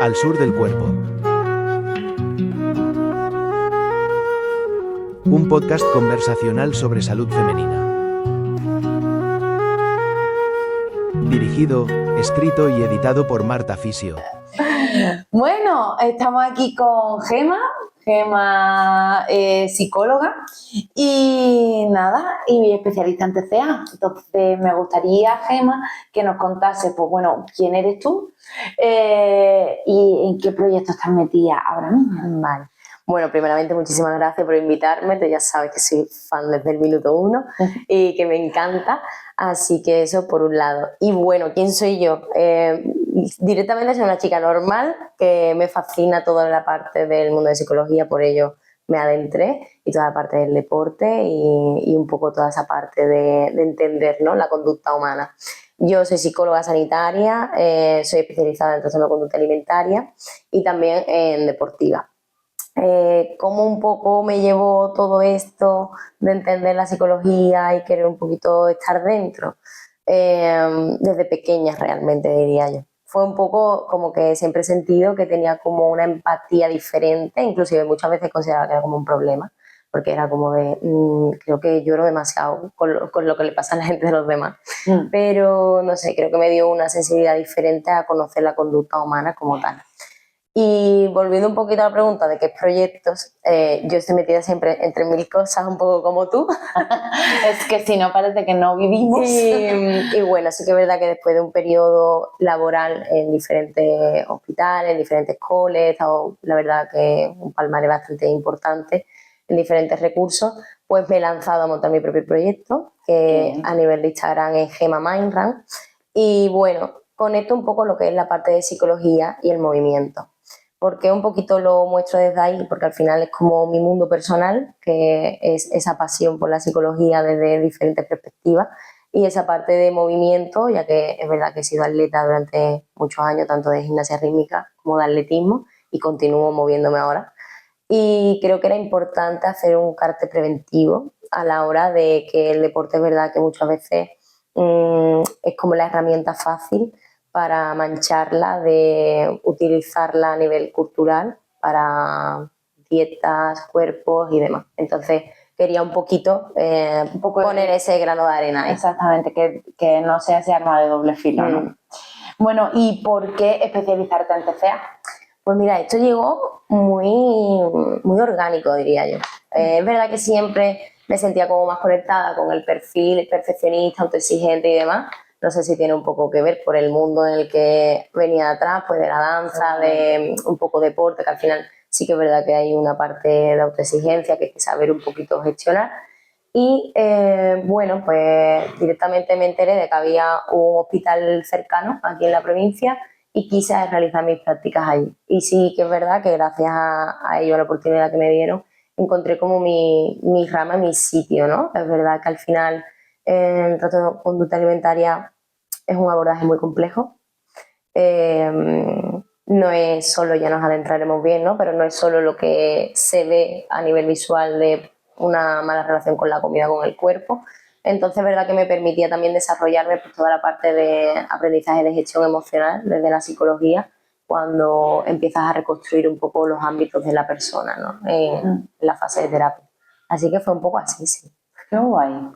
Al sur del cuerpo. Un podcast conversacional sobre salud femenina. Dirigido, escrito y editado por Marta Fisio. Bueno, estamos aquí con Gema, psicóloga y nada, y especialista en TCA. Entonces me gustaría, Gema, que nos contase, pues bueno, quién eres tú y en qué proyecto estás metida ahora mismo. Vale. Bueno, primeramente muchísimas gracias por invitarme, tú ya sabes que soy fan desde el minuto uno y que me encanta, así que eso por un lado. Y bueno, ¿quién soy yo? Directamente soy una chica normal que me fascina toda la parte del mundo de psicología, por ello me adentré, y toda la parte del deporte y un poco toda esa parte de entender, ¿no?, la conducta humana. Yo soy psicóloga sanitaria, soy especializada en trastorno de conducta alimentaria y también en deportiva. ¿Cómo un poco me llevó todo esto de entender la psicología y querer un poquito estar dentro? Desde pequeña realmente, diría yo. Fue un poco como que siempre he sentido que tenía como una empatía diferente, inclusive muchas veces consideraba que era como un problema, porque era como de, creo que lloro demasiado con lo que le pasa a la gente de los demás. Pero no sé, creo que me dio una sensibilidad diferente a conocer la conducta humana como tal. Y volviendo un poquito a la pregunta de qué proyectos, yo estoy metida siempre entre mil cosas, un poco como tú. Es que si no parece que no vivimos. Y bueno, sí que es verdad que después de un periodo laboral en diferentes hospitales, en diferentes coles, la verdad que un palmarés bastante importante en diferentes recursos, pues me he lanzado a montar mi propio proyecto, que a nivel de Instagram es Gema Mindrun. Y bueno, conecto un poco lo que es la parte de psicología y el movimiento. Porque un poquito lo muestro desde ahí, porque al final es como mi mundo personal, que es esa pasión por la psicología desde diferentes perspectivas, y esa parte de movimiento, ya que es verdad que he sido atleta durante muchos años, tanto de gimnasia rítmica como de atletismo, y continúo moviéndome ahora. Y creo que era importante hacer un carácter preventivo a la hora de que el deporte es verdad que muchas veces es como la herramienta fácil para mancharla, de utilizarla a nivel cultural para dietas, cuerpos y demás. Entonces quería un poco poner ese grano de arena. Exactamente, que no sea ese arma de doble filo, ¿no? Bueno, ¿y por qué especializarte en TCA? Pues mira, esto llegó muy orgánico, diría yo. Es verdad que siempre me sentía como más conectada con el perfil perfeccionista, autoexigente y demás. No sé si tiene un poco que ver por el mundo en el que venía atrás, pues de la danza, de un poco deporte, que al final sí que es verdad que hay una parte de autoexigencia que hay que saber un poquito gestionar. Y bueno, pues directamente me enteré de que había un hospital cercano aquí en la provincia y quise realizar mis prácticas allí. Y sí que es verdad que gracias a ello, a la oportunidad que me dieron, encontré como mi rama, mi sitio, ¿no? Es verdad que al final el trastorno de conducta alimentaria es un abordaje muy complejo. No es solo, ya nos adentraremos bien, ¿no?, pero no es solo lo que se ve a nivel visual de una mala relación con la comida, con el cuerpo. Entonces es verdad que me permitía también desarrollarme por toda la parte de aprendizaje de gestión emocional desde la psicología, cuando empiezas a reconstruir un poco los ámbitos de la persona, ¿no?, en la fase de terapia. Así que fue un poco así, sí. Qué guay.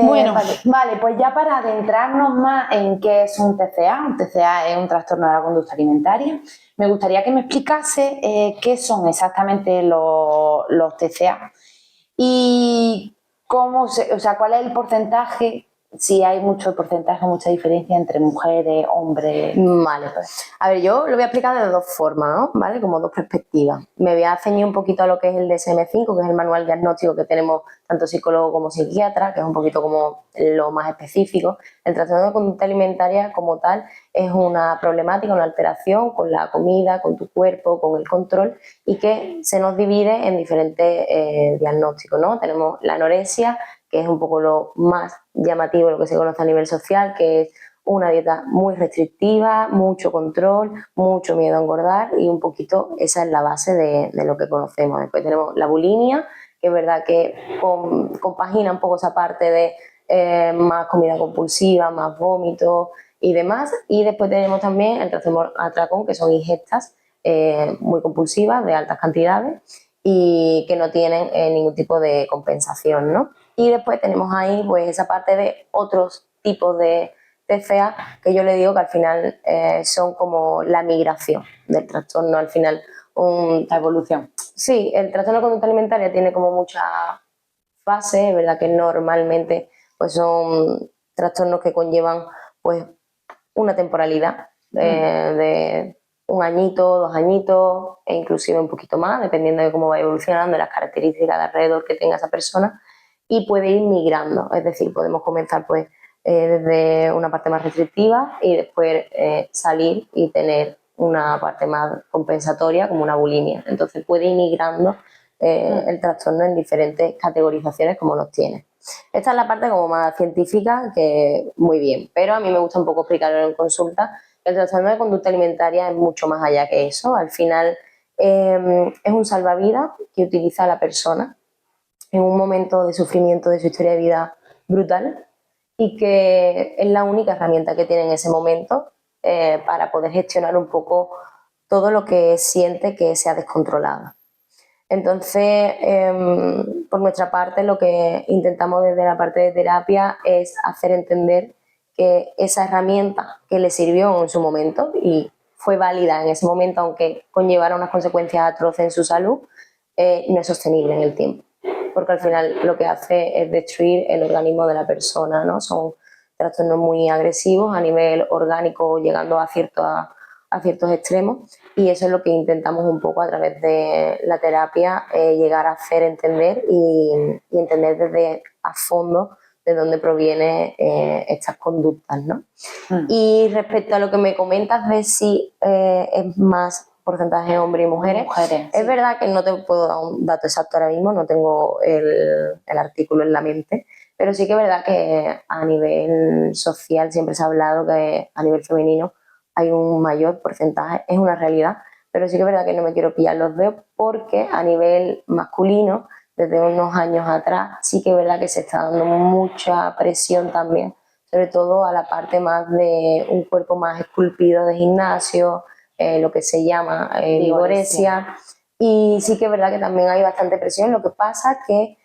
Bueno, vale, pues ya para adentrarnos más en qué es un TCA es un trastorno de la conducta alimentaria, me gustaría que me explicase qué son exactamente los TCA y cuál es el porcentaje, si hay mucho porcentaje, mucha diferencia entre mujeres, hombres. Vale, pues a ver, yo lo voy a explicar de dos formas, ¿no?, ¿vale?, como dos perspectivas. Me voy a ceñir un poquito a lo que es el DSM-5, que es el manual diagnóstico que tenemos tanto psicólogo como psiquiatra, que es un poquito como lo más específico. El trastorno de conducta alimentaria como tal es una problemática, una alteración con la comida, con tu cuerpo, con el control, y que se nos divide en diferentes diagnósticos, ¿no? Tenemos la anorexia, que es un poco lo más llamativo, lo que se conoce a nivel social, que es una dieta muy restrictiva, mucho control, mucho miedo a engordar, y un poquito esa es la base de lo que conocemos. Después tenemos la bulimia, que es verdad que compagina un poco esa parte de más comida compulsiva, más vómitos y demás. Y después tenemos también el trastorno atracón, que son ingestas muy compulsivas de altas cantidades y que no tienen ningún tipo de compensación, ¿no? Y después tenemos ahí pues esa parte de otros tipos de TCA, que yo le digo que al final son como la migración del trastorno, al final la evolución. Sí, el trastorno de conducta alimentaria tiene como muchas fases, ¿verdad? Que normalmente pues son trastornos que conllevan pues una temporalidad de 1 añito, 2 añitos e inclusive un poquito más, dependiendo de cómo va evolucionando, de las características de alrededor que tenga esa persona, y puede ir migrando, es decir, podemos comenzar pues desde una parte más restrictiva y después salir y tener una parte más compensatoria como una bulimia. Entonces puede ir migrando el trastorno en diferentes categorizaciones como los tiene. Esta es la parte como más científica, que muy bien, pero a mí me gusta un poco explicarlo en consulta. El trastorno de conducta alimentaria es mucho más allá que eso. Al final es un salvavidas que utiliza la persona en un momento de sufrimiento de su historia de vida brutal y que es la única herramienta que tiene en ese momento para poder gestionar un poco todo lo que siente que se ha descontrolado. Entonces, por nuestra parte, lo que intentamos desde la parte de terapia es hacer entender que esa herramienta que le sirvió en su momento y fue válida en ese momento, aunque conllevara unas consecuencias atroces en su salud, no es sostenible en el tiempo, porque al final lo que hace es destruir el organismo de la persona, ¿no? Son trastornos muy agresivos a nivel orgánico, llegando a ciertos extremos, y eso es lo que intentamos un poco a través de la terapia llegar a hacer entender y entender desde a fondo de dónde provienen estas conductas, ¿no? Y respecto a lo que me comentas de si es más porcentaje de hombres y mujeres, es sí. verdad que no te puedo dar un dato exacto ahora mismo, no tengo el artículo en la mente, pero sí que es verdad que a nivel social siempre se ha hablado que a nivel femenino hay un mayor porcentaje, es una realidad, pero sí que es verdad que no me quiero pillar los dedos porque a nivel masculino, desde unos años atrás, sí que es verdad que se está dando mucha presión también, sobre todo a la parte más de un cuerpo más esculpido de gimnasio, lo que se llama vigoresia, y sí que es verdad que también hay bastante presión, lo que pasa que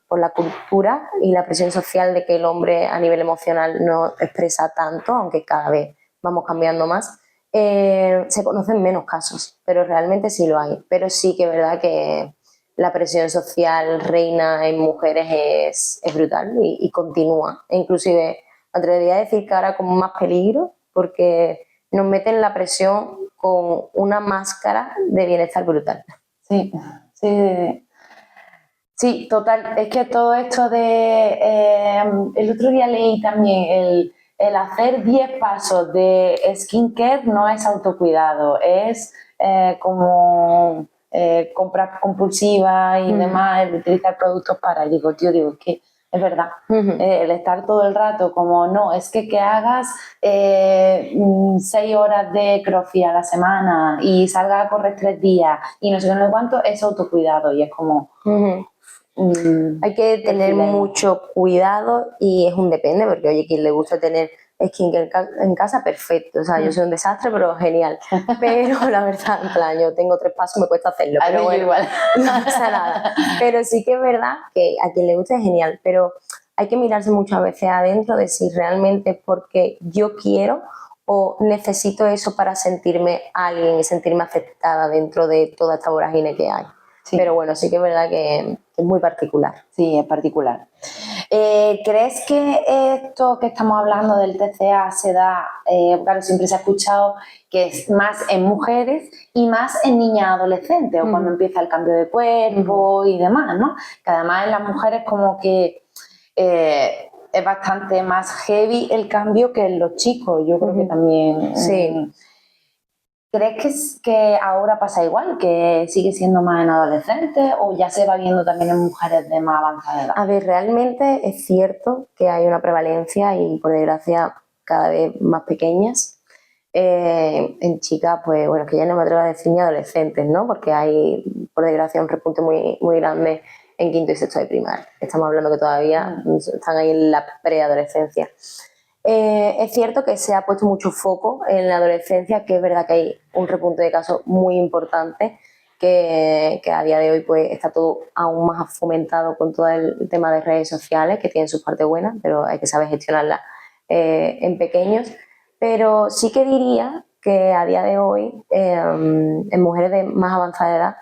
por la cultura y la presión social de que el hombre a nivel emocional no expresa tanto, aunque cada vez vamos cambiando más, se conocen menos casos, pero realmente sí lo hay. Pero sí que es verdad que la presión social reina en mujeres es brutal y continúa. E inclusive me atrevería a decir que ahora con más peligro, porque nos meten la presión con una máscara de bienestar brutal. Sí, sí. Sí, total. Es que todo esto de... el otro día leí también el hacer 10 pasos de skincare no es autocuidado, es como compras compulsivas y demás, el utilizar productos para... Digo, es que es verdad. El estar todo el rato como, no, es que hagas 6 horas de crossfit a la semana y salgas a correr 3 días y no sé qué, no sé cuánto, es autocuidado y es como... Hay que tener mucho cuidado y es un depende, porque oye, quien le gusta tener skincare en casa, perfecto, o sea, yo soy un desastre, pero genial, pero la verdad, en plan, yo tengo 3 pasos, me cuesta hacerlo, pero bueno, igual. No pasa nada, pero sí que es verdad que a quien le gusta es genial, pero hay que mirarse muchas veces adentro de si realmente es porque yo quiero o necesito eso para sentirme alguien y sentirme aceptada dentro de toda esta vorágine que hay. Sí. Pero bueno, sí que es verdad que es muy particular. Sí, es particular. ¿Crees que esto que estamos hablando del TCA se da, claro, siempre se ha escuchado que es más en mujeres y más en niñas adolescentes, o cuando empieza el cambio de cuerpo y demás, ¿no? Que además en las mujeres como que es bastante más heavy el cambio que en los chicos, yo creo que también... Sí. ¿Crees que ahora pasa igual, que sigue siendo más en adolescentes o ya se va viendo también en mujeres de más avanzada edad? A ver, realmente es cierto que hay una prevalencia y por desgracia cada vez más pequeñas. En chicas, pues bueno, que ya no me atrevo a decir ni adolescentes, ¿no? Porque hay, por desgracia, un repunte muy, muy grande en quinto y sexto de primaria. Estamos hablando que todavía están ahí en la preadolescencia. Es cierto que se ha puesto mucho foco en la adolescencia, que es verdad que hay un repunte de casos muy importante, que a día de hoy pues está todo aún más fomentado con todo el tema de redes sociales, que tienen sus partes buenas, pero hay que saber gestionarlas en pequeños. Pero sí que diría que a día de hoy, en mujeres de más avanzada edad,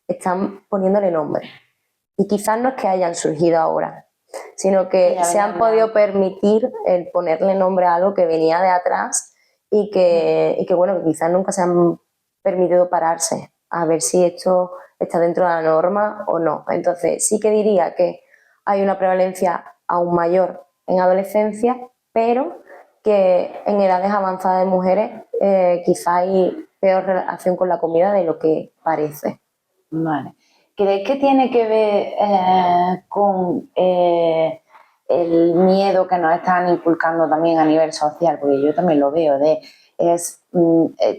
están poniéndole nombre. Y quizás no es que hayan surgido ahora, sino que se han podido permitir el ponerle nombre a algo que venía de atrás y que bueno, que quizás nunca se han permitido pararse a ver si esto está dentro de la norma o no. Entonces sí que diría que hay una prevalencia aún mayor en adolescencia, pero que en edades avanzadas de mujeres quizás hay peor relación con la comida de lo que parece. Vale. ¿Crees que tiene que ver con el miedo que nos están inculcando también a nivel social? Porque yo también lo veo,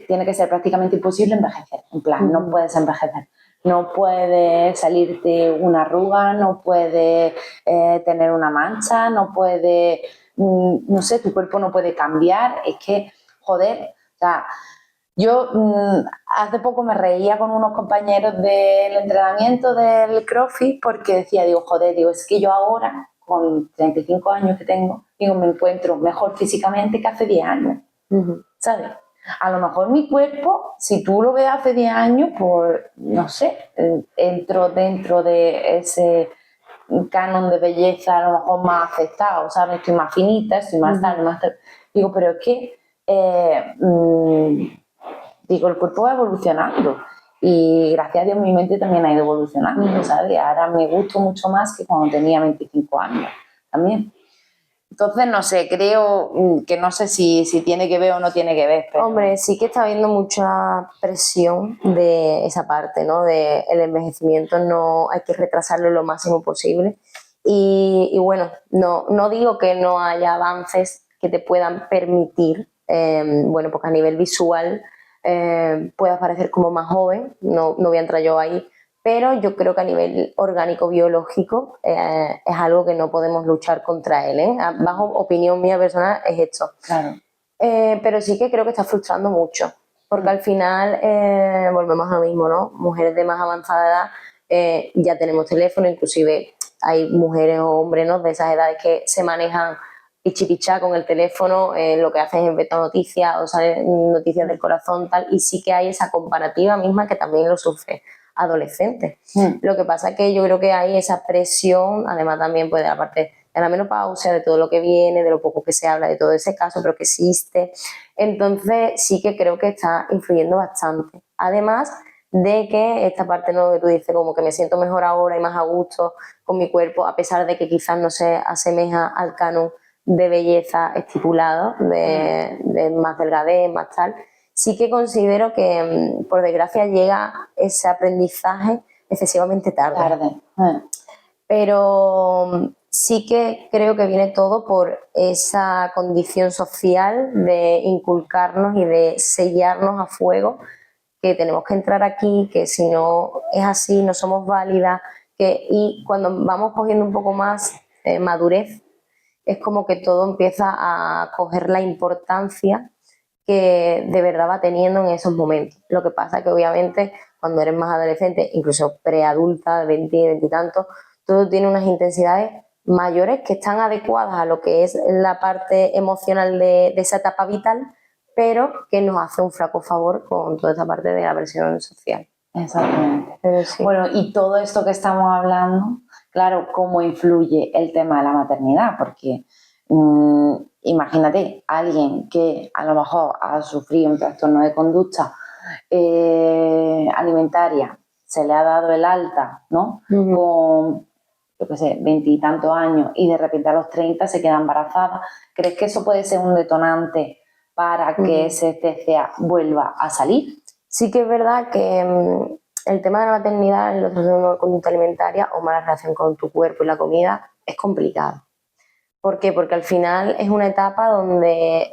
tiene que ser prácticamente imposible envejecer. En plan, no puedes envejecer. No puedes salirte una arruga, no puedes tener una mancha, no puedes, no sé, tu cuerpo no puede cambiar. Es que, joder, o sea, yo hace poco me reía con unos compañeros del entrenamiento del CrossFit porque decía, digo, joder, digo, es que yo ahora, con 35 años que tengo, digo, me encuentro mejor físicamente que hace 10 años, ¿sabes? A lo mejor mi cuerpo, si tú lo ves hace 10 años, pues, no sé, entro dentro de ese canon de belleza a lo mejor más aceptado, ¿sabes? Estoy más finita, estoy más tal, más tal. Digo, pero es que... digo, el cuerpo va evolucionando y gracias a Dios mi mente también ha ido evolucionando, ¿sabes? Ahora me gusto mucho más que cuando tenía 25 años también. Entonces, no sé, creo que no sé si tiene que ver o no tiene que ver. Pero... Hombre, sí que está habiendo mucha presión de esa parte, ¿no? De el envejecimiento no hay que retrasarlo lo máximo posible. Y bueno, no digo que no haya avances que te puedan permitir, bueno, porque a nivel visual puedas parecer como más joven, no voy a entrar yo ahí, pero yo creo que a nivel orgánico biológico es algo que no podemos luchar contra él, ¿eh? Bajo opinión mía personal es esto. Claro. Pero sí que creo que está frustrando mucho, porque al final volvemos a lo mismo, ¿no? Mujeres de más avanzada edad ya tenemos teléfono, inclusive hay mujeres o hombres, ¿no?, de esas edades que se manejan pichipichá con el teléfono, lo que hacen es ver noticias o salen noticias del corazón, tal, y sí que hay esa comparativa misma que también lo sufre adolescentes. Lo que pasa es que yo creo que hay esa presión, además también pues de la parte de la menopausia, de todo lo que viene, de lo poco que se habla de todo ese caso, pero que existe. Entonces sí que creo que está influyendo bastante. Además de que esta parte, ¿no?, que tú dices, como que me siento mejor ahora y más a gusto con mi cuerpo, a pesar de que quizás no se asemeja al canon de belleza estipulado, de más delgadez, más tal. Sí que considero que, por desgracia, llega ese aprendizaje excesivamente tarde. Pero sí que creo que viene todo por esa condición social de inculcarnos y de sellarnos a fuego que tenemos que entrar aquí, que si no es así no somos válidas, y cuando vamos cogiendo un poco más madurez, es como que todo empieza a coger la importancia que de verdad va teniendo en esos momentos. Lo que pasa es que obviamente cuando eres más adolescente, incluso preadulta, de 20, 20 y tantos, todo tiene unas intensidades mayores que están adecuadas a lo que es la parte emocional de esa etapa vital, pero que nos hace un flaco favor con toda esta parte de la presión social. Exactamente. Pero sí. Bueno, y todo esto que estamos hablando, claro, cómo influye el tema de la maternidad, porque imagínate, alguien que a lo mejor ha sufrido un trastorno de conducta alimentaria, se le ha dado el alta, ¿no? Con, yo qué sé, 20 y tantos años y de repente a los 30 se queda embarazada. ¿Crees que eso puede ser un detonante para que ese TCA vuelva a salir? Sí que es verdad que el tema de la maternidad en los trastornos de conducta alimentaria o mala relación con tu cuerpo y la comida es complicado. ¿Por qué? Porque al final es una etapa donde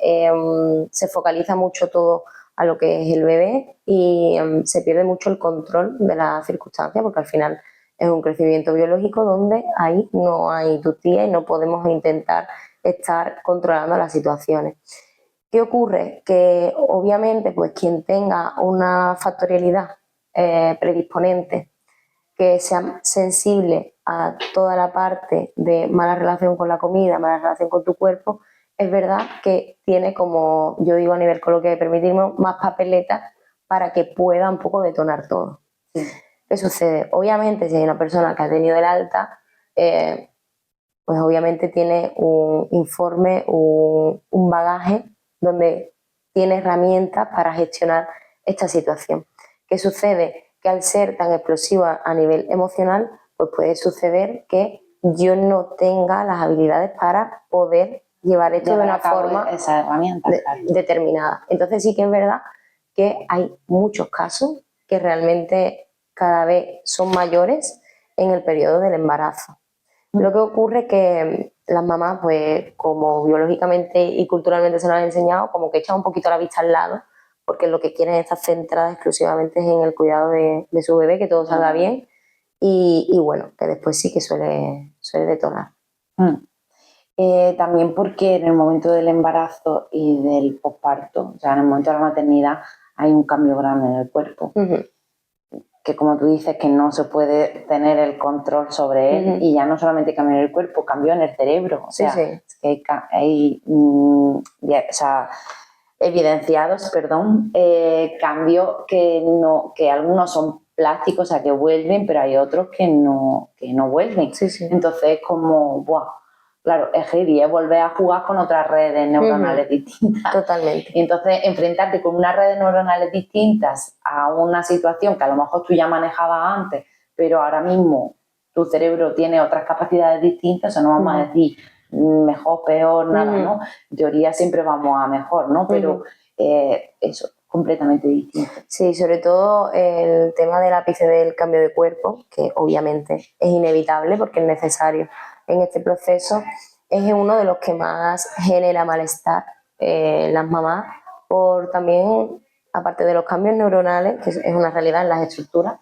se focaliza mucho todo a lo que es el bebé y se pierde mucho el control de las circunstancias, porque al final es un crecimiento biológico donde ahí no hay tutía y no podemos intentar estar controlando las situaciones. ¿Qué ocurre? Que obviamente pues quien tenga una factorialidad predisponente, que sea sensible a toda la parte de mala relación con la comida, mala relación con tu cuerpo, es verdad que tiene, como yo digo a nivel coloquial, de permitirnos más papeletas para que pueda un poco detonar todo. Sí. ¿Qué sucede? Obviamente, si hay una persona que ha tenido el alta, pues obviamente tiene un informe, un bagaje donde tiene herramientas para gestionar esta situación. ¿Qué sucede? Que al ser tan explosiva a nivel emocional, pues puede suceder que yo no tenga las habilidades para poder llevar esto de una forma esa herramienta, claro, determinada. Entonces sí que es verdad que hay muchos casos que realmente cada vez son mayores en el periodo del embarazo. Lo que ocurre es que las mamás, pues como biológicamente y culturalmente se nos han enseñado, como que echan un poquito la vista al lado, porque lo que quieren es estar centradas exclusivamente en el cuidado de su bebé, que todo salga bien, y bueno, que después sí que suele detonar. También porque en el momento del embarazo y del posparto, o sea, en el momento de la maternidad, hay un cambio grande en el cuerpo. Que como tú dices, que no se puede tener el control sobre él, y ya no solamente cambió en el cuerpo, cambió en el cerebro. O sea, es que hay evidenciados, cambios que algunos son plásticos, o sea, que vuelven, pero hay otros que no vuelven. Entonces, como, claro, es heavy, es volver a jugar con otras redes neuronales distintas. Totalmente. Y entonces, enfrentarte con unas redes neuronales distintas a una situación que a lo mejor tú ya manejabas antes, pero ahora mismo tu cerebro tiene otras capacidades distintas, o no vamos a decir mejor, peor, nada, ¿no? En teoría siempre vamos a mejor, ¿no? Pero eso, completamente distinto. Sí, sobre todo el tema del ápice del cambio de cuerpo, que obviamente es inevitable porque es necesario en este proceso, es uno de los que más genera malestar en las mamás, por también, aparte de los cambios neuronales, que es una realidad en las estructuras,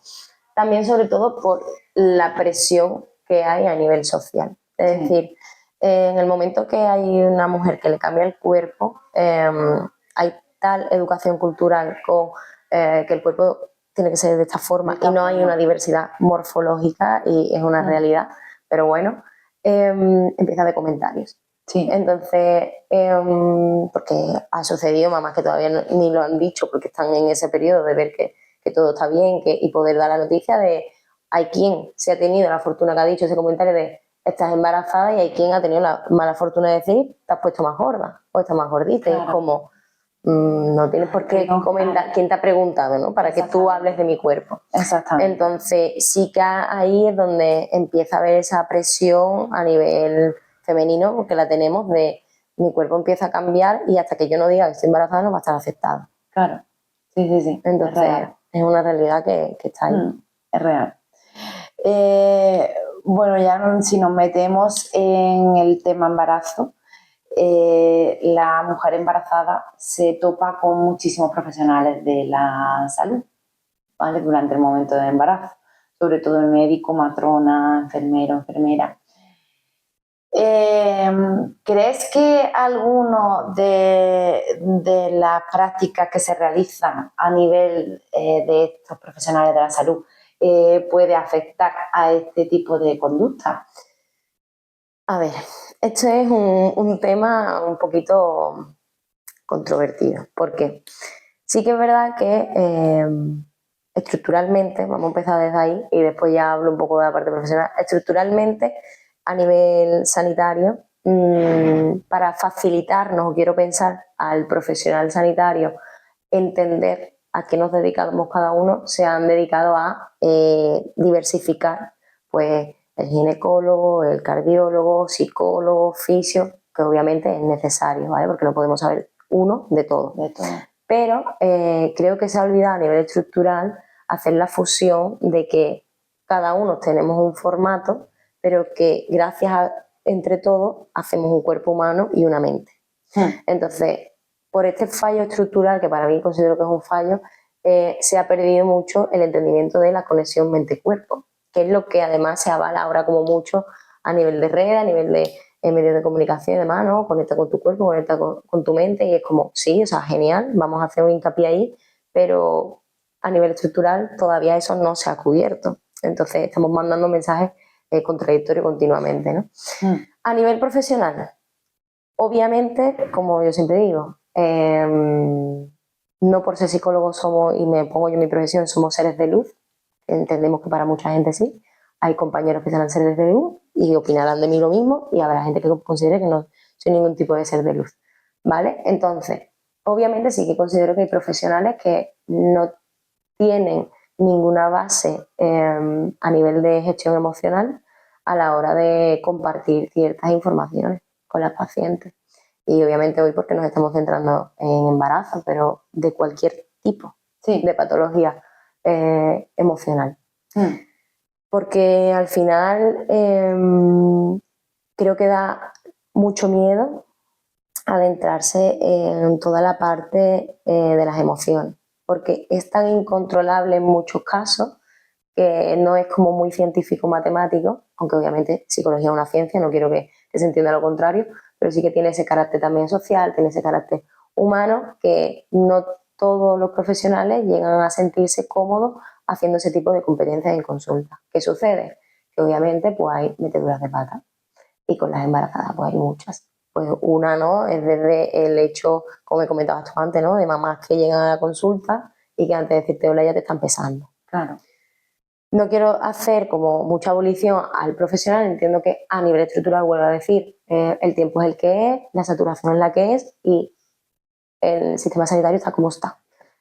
también sobre todo por la presión que hay a nivel social. Es decir, en el momento que hay una mujer que le cambia el cuerpo, hay tal educación cultural con que el cuerpo tiene que ser de esta forma y no hay una diversidad morfológica, y es una realidad, pero bueno, empieza a haber comentarios. Entonces, porque ha sucedido mamás que todavía ni lo han dicho porque están en ese periodo de ver que todo está bien, y poder dar la noticia de hay quien se ha tenido la fortuna que ha dicho ese comentario de estás embarazada, y hay quien ha tenido la mala fortuna de decir te has puesto más gorda o estás más gordita. Claro. Y es como, no tienes por qué comentar, quién te ha preguntado, ¿no? Para que tú hables de mi cuerpo. Exactamente. Entonces sí que ahí es donde empieza a haber esa presión a nivel femenino, porque la tenemos, de mi cuerpo empieza a cambiar y hasta que yo no diga que estoy embarazada no va a estar aceptado. Claro, sí. Entonces es una realidad que está ahí. Es real. Bueno, ya si nos metemos en el tema embarazo, la mujer embarazada se topa con muchísimos profesionales de la salud, ¿vale? Durante el momento del embarazo, sobre todo el médico, matrona, enfermero, enfermera. ¿Crees que alguno de las prácticas que se realizan a nivel de estos profesionales de la salud puede afectar a este tipo de conducta? A ver, esto es un tema un poquito controvertido, porque sí que es verdad que estructuralmente, vamos a empezar desde ahí y después ya hablo un poco de la parte profesional, estructuralmente a nivel sanitario, para facilitarnos, quiero pensar, al profesional sanitario entender a qué nos dedicamos cada uno, se han dedicado a diversificar pues el ginecólogo, el cardiólogo, psicólogo, fisio, que obviamente es necesario, ¿vale? Porque no podemos saber uno de todo. Pero creo que se ha olvidado a nivel estructural hacer la fusión de que cada uno tenemos un formato, pero que gracias a entre todos hacemos un cuerpo humano y una mente. Entonces, por este fallo estructural, que para mí considero que es un fallo, se ha perdido mucho el entendimiento de la conexión mente-cuerpo, que es lo que además se avala ahora como mucho a nivel de red, a nivel medios de comunicación y demás, ¿no? Conecta con tu cuerpo, conecta con tu mente y es como, sí, o sea, genial, vamos a hacer un hincapié ahí, pero a nivel estructural todavía eso no se ha cubierto. Entonces estamos mandando mensajes contradictorios continuamente, ¿no? A nivel profesional, obviamente, como yo siempre digo, no por ser psicólogo somos, y me pongo yo en mi profesión, somos seres de luz. Entendemos que para mucha gente sí. Hay compañeros que serán seres de luz y opinarán de mí lo mismo y habrá gente que considere que no soy ningún tipo de ser de luz, ¿vale? Entonces, obviamente sí que considero que hay profesionales que no tienen ninguna base a nivel de gestión emocional a la hora de compartir ciertas informaciones con las pacientes. Y obviamente hoy porque nos estamos centrando en embarazo, pero de cualquier tipo de patología emocional. Porque al final creo que da mucho miedo adentrarse en toda la parte de las emociones, porque es tan incontrolable en muchos casos que no es como muy científico-matemático, aunque obviamente psicología es una ciencia, no quiero que se entienda lo contrario, pero sí que tiene ese carácter también social, tiene ese carácter humano que no todos los profesionales llegan a sentirse cómodos haciendo ese tipo de competencias en consulta. ¿Qué sucede? Que obviamente pues hay meteduras de pata y con las embarazadas pues hay muchas. Pues una, ¿no?, es desde el hecho, como me comentabas tú antes, ¿no?, de mamás que llegan a la consulta y que antes de decirte hola ya te están pesando. Claro. No quiero hacer como mucha abolición al profesional, entiendo que a nivel estructural, vuelvo a decir, el tiempo es el que es, la saturación es la que es y el sistema sanitario está como está.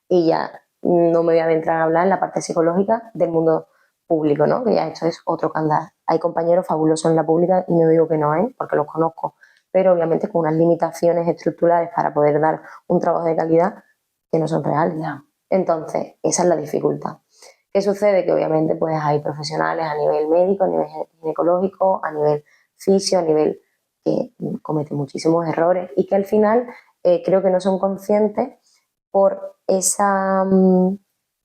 Y ya no me voy a adentrar a hablar en la parte psicológica del mundo público, ¿no? Que ya esto es otro cantar. Hay compañeros fabulosos en la pública y no digo que no, porque los conozco, pero obviamente con unas limitaciones estructurales para poder dar un trabajo de calidad que no son reales. No. Entonces, esa es la dificultad. ¿Qué sucede? Que obviamente pues hay profesionales a nivel médico, a nivel ginecológico, a nivel fisio, a nivel que cometen muchísimos errores y que al final creo que no son conscientes por esa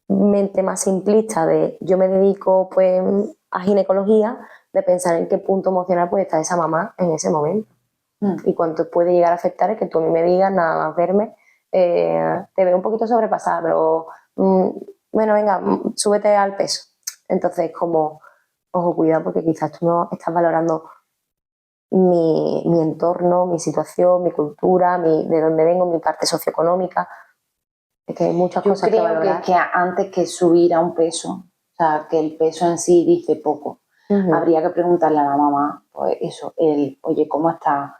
mente más simplista de yo me dedico pues a ginecología, de pensar en qué punto emocional puede estar esa mamá en ese momento y cuánto puede llegar a afectar es que tú a mí me digas, nada más verme, te veo un poquito sobrepasada, pero bueno, venga, súbete al peso. Entonces, como, ojo, cuidado, porque quizás tú no estás valorando mi entorno, mi situación, mi cultura, de dónde vengo, mi parte socioeconómica. Es que hay muchas cosas que valorar. Yo creo que antes que subir a un peso, o sea, que el peso en sí dice poco, habría que preguntarle a la mamá, pues eso, oye, ¿cómo estás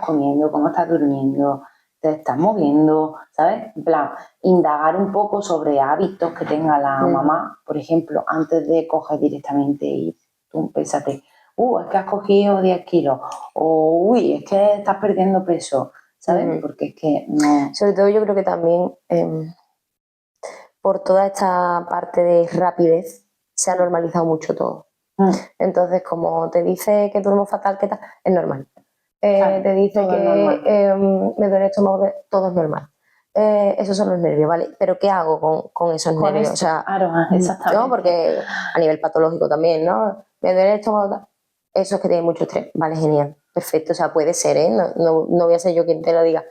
comiendo? ¿Cómo estás durmiendo? ¿Te estás moviendo? ¿Sabes? En plan, indagar un poco sobre hábitos que tenga la mamá, por ejemplo, antes de coger directamente y tú pénsate, es que has cogido 10 kilos, o uy, es que estás perdiendo peso, ¿sabes? Porque es que no... Sobre todo yo creo que también por toda esta parte de rapidez se ha normalizado mucho todo. Entonces, como te dice que duermo fatal, ¿qué tal? Es normal. Claro, te dice que me duele el estómago, todo es normal. Esos son los nervios, ¿vale? Pero ¿qué hago con esos nervios? Esto, o sea, claro, exactamente. ¿no? Porque a nivel patológico también, ¿no? Me duele el estómago, eso es que tiene mucho estrés. Vale, genial, perfecto, o sea, puede ser, ¿eh? No voy a ser yo quien te lo diga.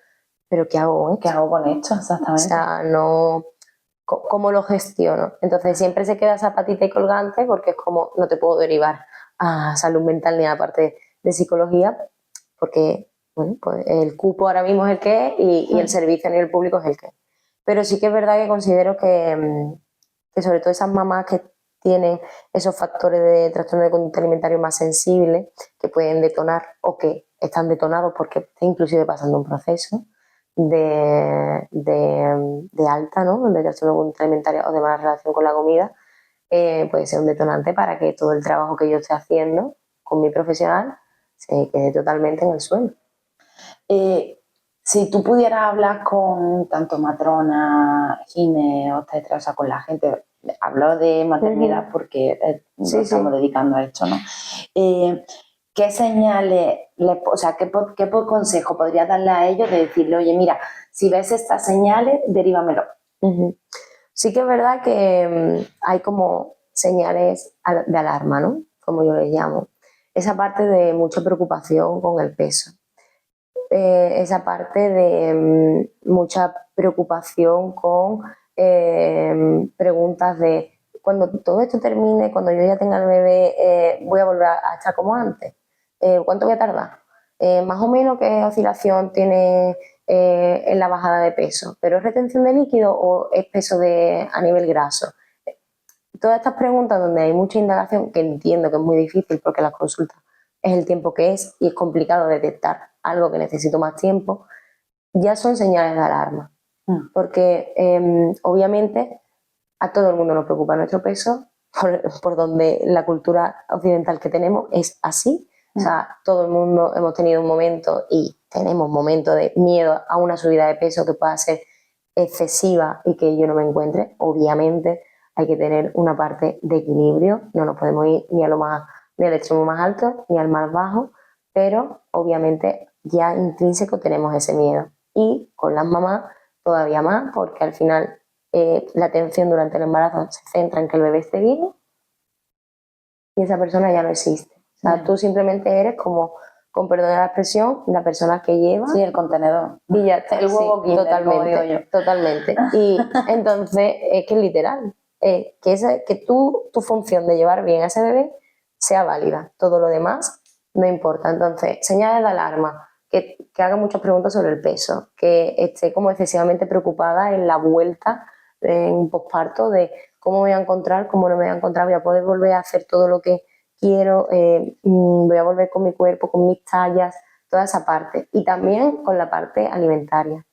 Pero ¿qué hago con esto? ¿Qué hago con esto? Exactamente. O sea, no... ¿Cómo lo gestiono? Entonces siempre se queda zapatita y colgante porque es como no te puedo derivar a salud mental ni a la parte de psicología porque bueno, pues el cupo ahora mismo es el que es y el servicio a nivel público es el que es. Pero sí que es verdad que considero que sobre todo esas mamás que tienen esos factores de trastorno de conducta alimentaria más sensibles que pueden detonar o que están detonados porque está inclusive pasando un proceso de alta, ¿no?, de trastorno de conducta alimentaria o de mala relación con la comida, puede ser un detonante para que todo el trabajo que yo esté haciendo con mi profesional se quede totalmente en el suelo. Si tú pudieras hablar con tanto matrona, gine, obstetra, o sea, con la gente, hablo de maternidad porque nos estamos dedicando a esto, ¿no? ¿Qué señales, o sea, qué consejo podrías darle a ellos de decirle, oye, mira, si ves estas señales, derívamelo? Sí que es verdad que hay como señales de alarma, ¿no?, como yo les llamo. esa parte de mucha preocupación con el peso, esa parte de mucha preocupación con preguntas de cuando todo esto termine, cuando yo ya tenga el bebé, voy a volver a estar como antes. ¿Cuánto voy a tardar? Más o menos qué oscilación tiene en la bajada de peso, pero ¿es retención de líquido o es peso a nivel graso? Todas estas preguntas donde hay mucha indagación, que entiendo que es muy difícil porque las consultas es el tiempo que es y es complicado detectar algo que necesito más tiempo, ya son señales de alarma. Porque obviamente a todo el mundo nos preocupa nuestro peso, por donde la cultura occidental que tenemos es así. O sea, todo el mundo hemos tenido un momento y tenemos momentos de miedo a una subida de peso que pueda ser excesiva y que yo no me encuentre. Obviamente hay que tener una parte de equilibrio, no nos podemos ir ni al extremo más alto ni al más bajo, pero obviamente ya intrínseco tenemos ese miedo. Y con las mamás todavía más, porque al final la atención durante el embarazo se centra en que el bebé esté bien y esa persona ya no existe. O sea, tú simplemente eres como, con perdón de la expresión, la persona que lleva... Sí, el contenedor. Y ya está. El huevo Kinder, totalmente, totalmente. Y entonces es que es literal, que tu función de llevar bien a ese bebé sea válida. Todo lo demás no importa. Entonces, señales de alarma, que haga muchas preguntas sobre el peso, que esté como excesivamente preocupada en la vuelta en un posparto de cómo me voy a encontrar, cómo no me voy a encontrar, voy a poder volver a hacer todo lo que quiero, voy a volver con mi cuerpo, con mis tallas, toda esa parte. Y también con la parte alimentaria.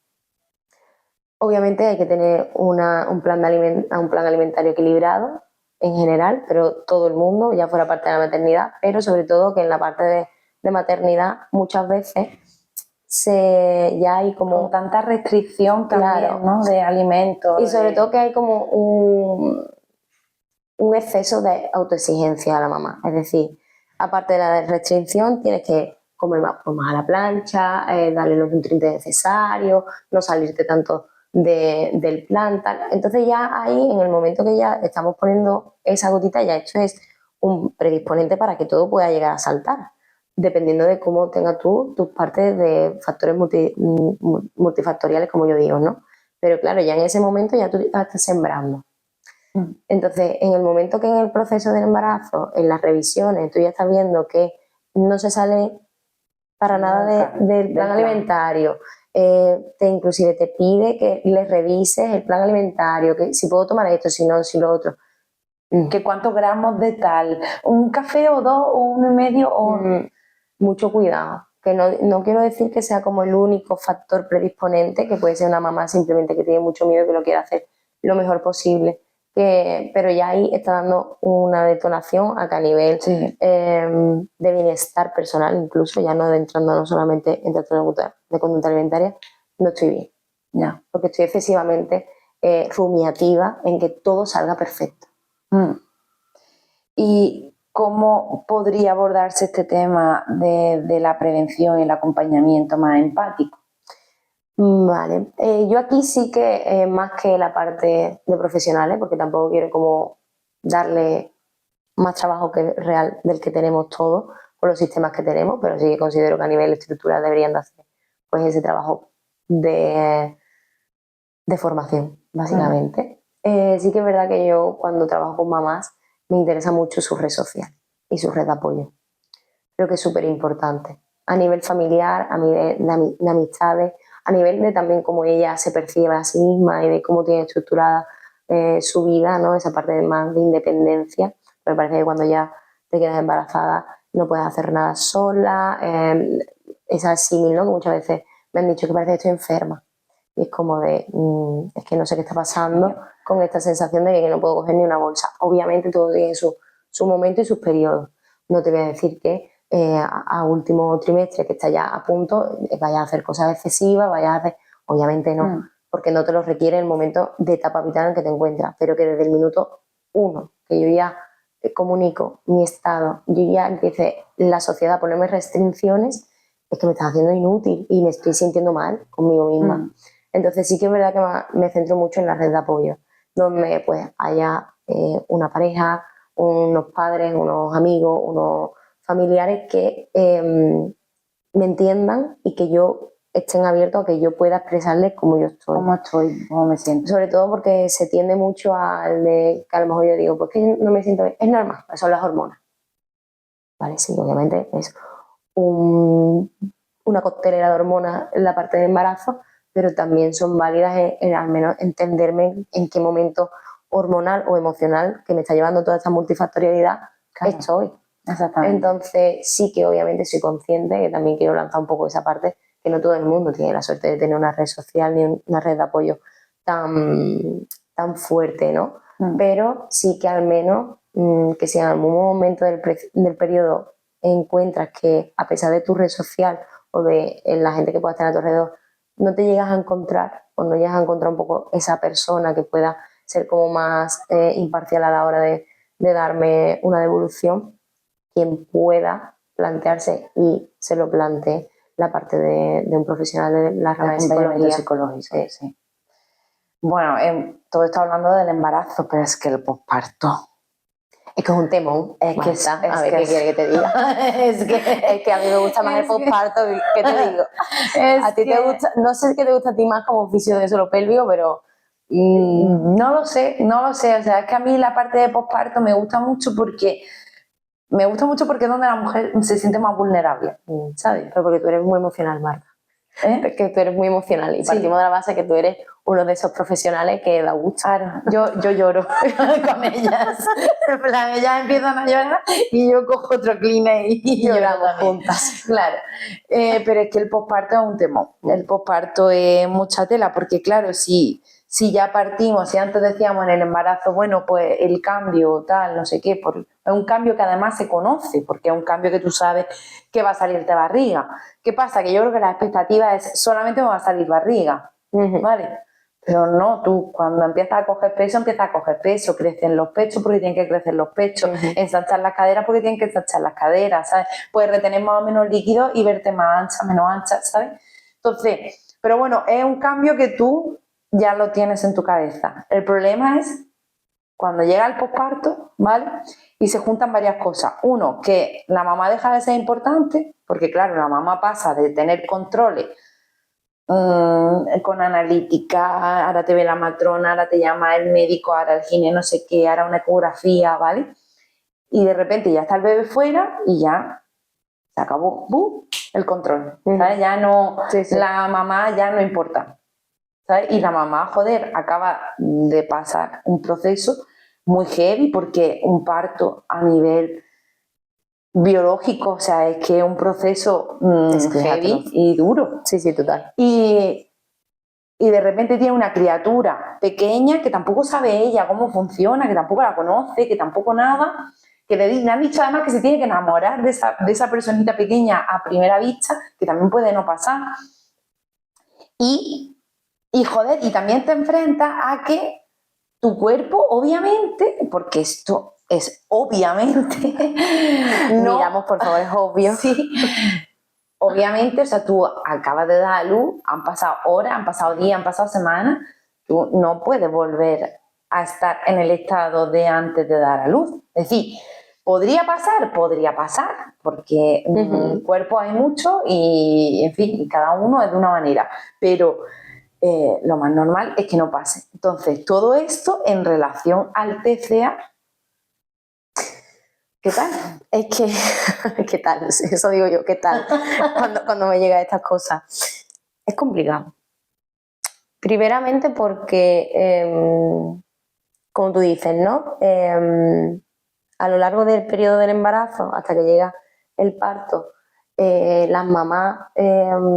Obviamente hay que tener un plan alimentario equilibrado en general, pero todo el mundo, ya fuera parte de la maternidad, pero sobre todo que en la parte de maternidad muchas veces ya hay como... Con tanta restricción también, claro, ¿no? De alimentos. Y sobre todo que hay como un exceso de autoexigencia a la mamá. Es decir, aparte de la restricción, tienes que comer más a la plancha, darle los nutrientes necesarios, no salirte tanto del plan, tal. Entonces ya ahí, en el momento que ya estamos poniendo esa gotita, ya esto es un predisponente para que todo pueda llegar a saltar, dependiendo de cómo tengas tú tus partes de factores multifactoriales, como yo digo, ¿no? Pero claro, ya en ese momento ya tú estás sembrando. Entonces, en el momento que en el proceso del embarazo, en las revisiones, tú ya estás viendo que no se sale para nada del plan alimentario, inclusive te pide que le revises el plan alimentario, que si puedo tomar esto, si no, si lo otro. Que cuántos gramos de tal, un café o dos, o 1,5 o... Mucho cuidado, que no quiero decir que sea como el único factor predisponente, que puede ser una mamá simplemente que tiene mucho miedo y que lo quiere hacer lo mejor posible, pero ya ahí está dando una detonación a nivel de bienestar personal, incluso ya no entrando no solamente en trastorno de conducta alimentaria, no estoy bien, ya, porque estoy excesivamente rumiativa en que todo salga perfecto. ¿Y cómo podría abordarse este tema de la prevención y el acompañamiento más empático? Vale, yo aquí sí que más que la parte de profesionales, porque tampoco quiero como darle más trabajo que real del que tenemos todos con los sistemas que tenemos, pero sí que considero que a nivel estructural deberían de hacer pues ese trabajo de formación, básicamente. Sí que es verdad que yo cuando trabajo con mamás me interesa mucho su red social y su red de apoyo. Creo que es súper importante. A nivel familiar, a nivel de amistades, a nivel de también cómo ella se percibe a sí misma y de cómo tiene estructurada su vida, ¿no? Esa parte más de independencia. Me parece que cuando ya te quedas embarazada no puedes hacer nada sola. Esa símil, ¿no? Que muchas veces me han dicho que parece que estoy enferma. Y es como de, es que no sé qué está pasando con esta sensación de que no puedo coger ni una bolsa. Obviamente todo tiene su momento y sus periodos. No te voy a decir que a último trimestre, que está ya a punto, vayas a hacer cosas excesivas, vayas a hacer... Obviamente no, porque no te lo requiere el momento de etapa vital en que te encuentras, pero que desde el minuto 1, que yo ya comunico mi estado, yo ya empiece la sociedad a ponerme restricciones, es que me está haciendo inútil y me estoy sintiendo mal conmigo misma. Entonces sí que es verdad que me centro mucho en la red de apoyo, donde pues haya una pareja, unos padres, unos amigos, unos familiares que me entiendan y que yo estén abiertos a que yo pueda expresarles cómo yo estoy. ¿Cómo estoy? ¿Cómo me siento? Sobre todo porque se tiende mucho al de que a lo mejor yo digo, pues que no me siento bien. Es normal, son las hormonas. ¿Vale? Sí, obviamente es una coctelera de hormonas en la parte del embarazo, pero también son válidas en al menos entenderme en qué momento hormonal o emocional que me está llevando toda esta multifactorialidad estoy. Exactamente. Entonces sí que obviamente soy consciente, que también quiero lanzar un poco esa parte, que no todo el mundo tiene la suerte de tener una red social ni una red de apoyo tan fuerte, ¿no? Pero sí que al menos que si en algún momento del periodo encuentras que a pesar de tu red social o de la gente que puedas tener a tu alrededor, no te llegas a encontrar o no llegas a encontrar un poco esa persona que pueda ser como más imparcial a la hora de darme una devolución, quien pueda plantearse y se lo plantee la parte de un profesional de la rama de psicología. Psicológico, sí. Bueno, todo está hablando del embarazo, pero es que el posparto... Es que es un temón. A ver, ¿qué quiere que te diga? es que a mí me gusta más el posparto, ¿qué te digo? A ti te gusta, no sé qué te gusta a ti más como oficio de suelo pélvico, pero... No lo sé, o sea, es que a mí la parte de posparto me gusta mucho porque es donde la mujer se siente más vulnerable, ¿sabes? Pero porque tú eres muy emocional, Marta. Que tú eres muy emocional y partimos de la base que tú eres uno de esos profesionales que da gusto. Claro, yo lloro con ellas. En plan, ellas empiezan a llorar y yo cojo otro Kleenex y lloramos juntas. Claro, pero es que el posparto es un temor. El posparto es mucha tela porque, claro, si ya partimos, si antes decíamos en el embarazo, bueno, pues el cambio, tal, no sé qué, es un cambio que además se conoce, porque es un cambio que tú sabes que va a salir de barriga. ¿Qué pasa? Que yo creo que la expectativa es solamente me va a salir barriga, ¿vale? Pero no, tú cuando empiezas a coger peso, crecen los pechos porque tienen que crecer los pechos, ensanchar las caderas porque tienen que ensanchar las caderas, ¿sabes? Puedes retener más o menos líquido y verte más ancha, menos ancha, ¿sabes? Entonces, pero bueno, es un cambio que tú ya lo tienes en tu cabeza. El problema es cuando llega el posparto, ¿vale? Y se juntan varias cosas. Uno, que la mamá deja de ser importante, porque claro, la mamá pasa de tener controles con analítica, ahora te ve la matrona, ahora te llama el médico, ahora el gine, no sé qué, ahora una ecografía, ¿vale? Y de repente ya está el bebé fuera y ya se acabó el control, ¿sabes? Ya no, la mamá ya no importa, ¿sabes? Y la mamá, joder, acaba de pasar un proceso muy heavy porque un parto a nivel biológico, o sea, es que es un proceso heavy y duro. Sí, total. Y de repente tiene una criatura pequeña que tampoco sabe ella cómo funciona, que tampoco la conoce, que tampoco nada, que le han dicho además que se tiene que enamorar de esa personita pequeña a primera vista, que también puede no pasar. Y joder, y también te enfrentas a que tu cuerpo, obviamente, porque esto es obviamente... no, miramos, por favor, es obvio. Sí. Obviamente, o sea, tú acabas de dar a luz, han pasado horas, han pasado días, han pasado semanas, tú no puedes volver a estar en el estado de antes de dar a luz. Es decir, podría pasar, porque cuerpos hay muchos y, en fin, cada uno es de una manera, pero lo más normal es que no pase. Entonces, todo esto en relación al TCA, ¿qué tal? Es que, ¿qué tal? Eso digo yo, ¿qué tal? cuando me llegan estas cosas. Es complicado. Primeramente porque, como tú dices, ¿no? A lo largo del periodo del embarazo, hasta que llega el parto, las mamás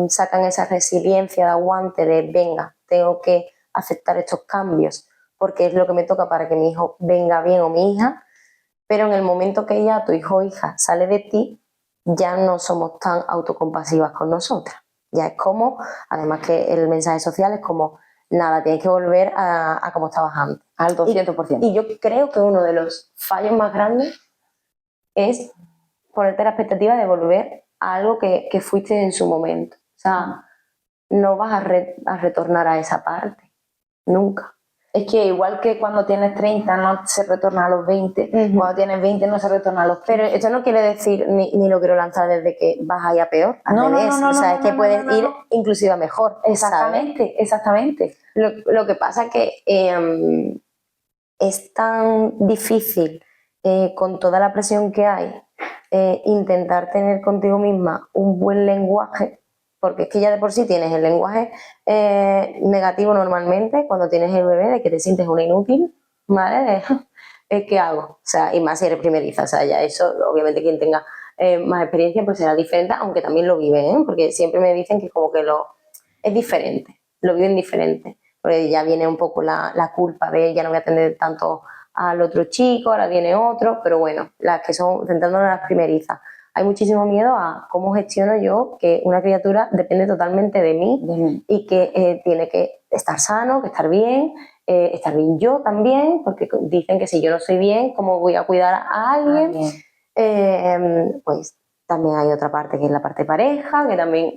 sacan esa resiliencia de aguante de, venga, tengo que aceptar estos cambios, porque es lo que me toca para que mi hijo venga bien o mi hija. Pero en el momento que ya tu hijo o hija sale de ti, ya no somos tan autocompasivas con nosotras. Ya es como, además que el mensaje social es como, nada, tienes que volver a como estabas antes. Al 200%. Y yo creo que uno de los fallos más grandes es ponerte la expectativa de volver a algo que fuiste en su momento. O sea, no vas a retornar a esa parte, nunca. Es que igual que cuando tienes 30 no se retorna a los 20, cuando tienes 20 no se retorna a los 15. Pero esto no quiere decir, ni lo quiero lanzar desde que vas a ir a peor, al revés. No, o sea, es que puedes ir inclusive a mejor. Exactamente, ¿sabes? Exactamente. Lo que pasa es que es tan difícil, con toda la presión que hay, intentar tener contigo misma un buen lenguaje, porque es que ya de por sí tienes el lenguaje negativo normalmente cuando tienes el bebé, de que te sientes una inútil, ¿vale? ¿Qué hago? O sea, y más si eres primeriza, o sea, ya eso, obviamente quien tenga más experiencia pues será diferente, aunque también lo vive, ¿eh? Porque siempre me dicen que como que es diferente, lo viven diferente, porque ya viene un poco la culpa de ya no voy a atender tanto al otro chico, ahora viene otro, pero bueno, las que son, centrándonos en las primerizas, hay muchísimo miedo a cómo gestiono yo que una criatura depende totalmente de mí y que tiene que estar sano, que estar bien yo también, porque dicen que si yo no estoy bien, ¿cómo voy a cuidar a alguien? Pues también hay otra parte que es la parte pareja, que también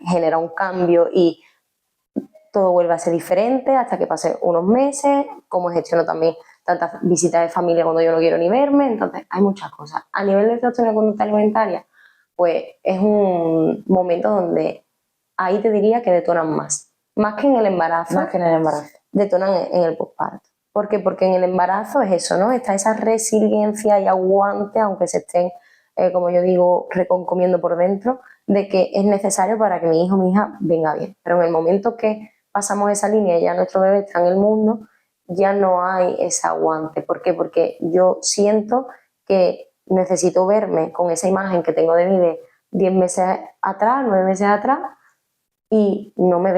genera un cambio y todo vuelve a ser diferente hasta que pase unos meses, cómo gestiono también tantas visitas de familia cuando yo no quiero ni verme, entonces hay muchas cosas. A nivel de trastorno de conducta alimentaria, pues es un momento donde ahí te diría que detonan más que en el embarazo. Más que en el embarazo. Detonan en el posparto. ¿Por qué? Porque en el embarazo es eso, ¿no? Está esa resiliencia y aguante, aunque se estén, como yo digo, reconcomiendo por dentro, de que es necesario para que mi hijo o mi hija venga bien. Pero en el momento que pasamos esa línea y ya nuestro bebé está en el mundo, ya no hay ese aguante. ¿Por qué? Porque yo siento que necesito verme con esa imagen que tengo de mí de 10 meses atrás, 9 meses atrás, y no me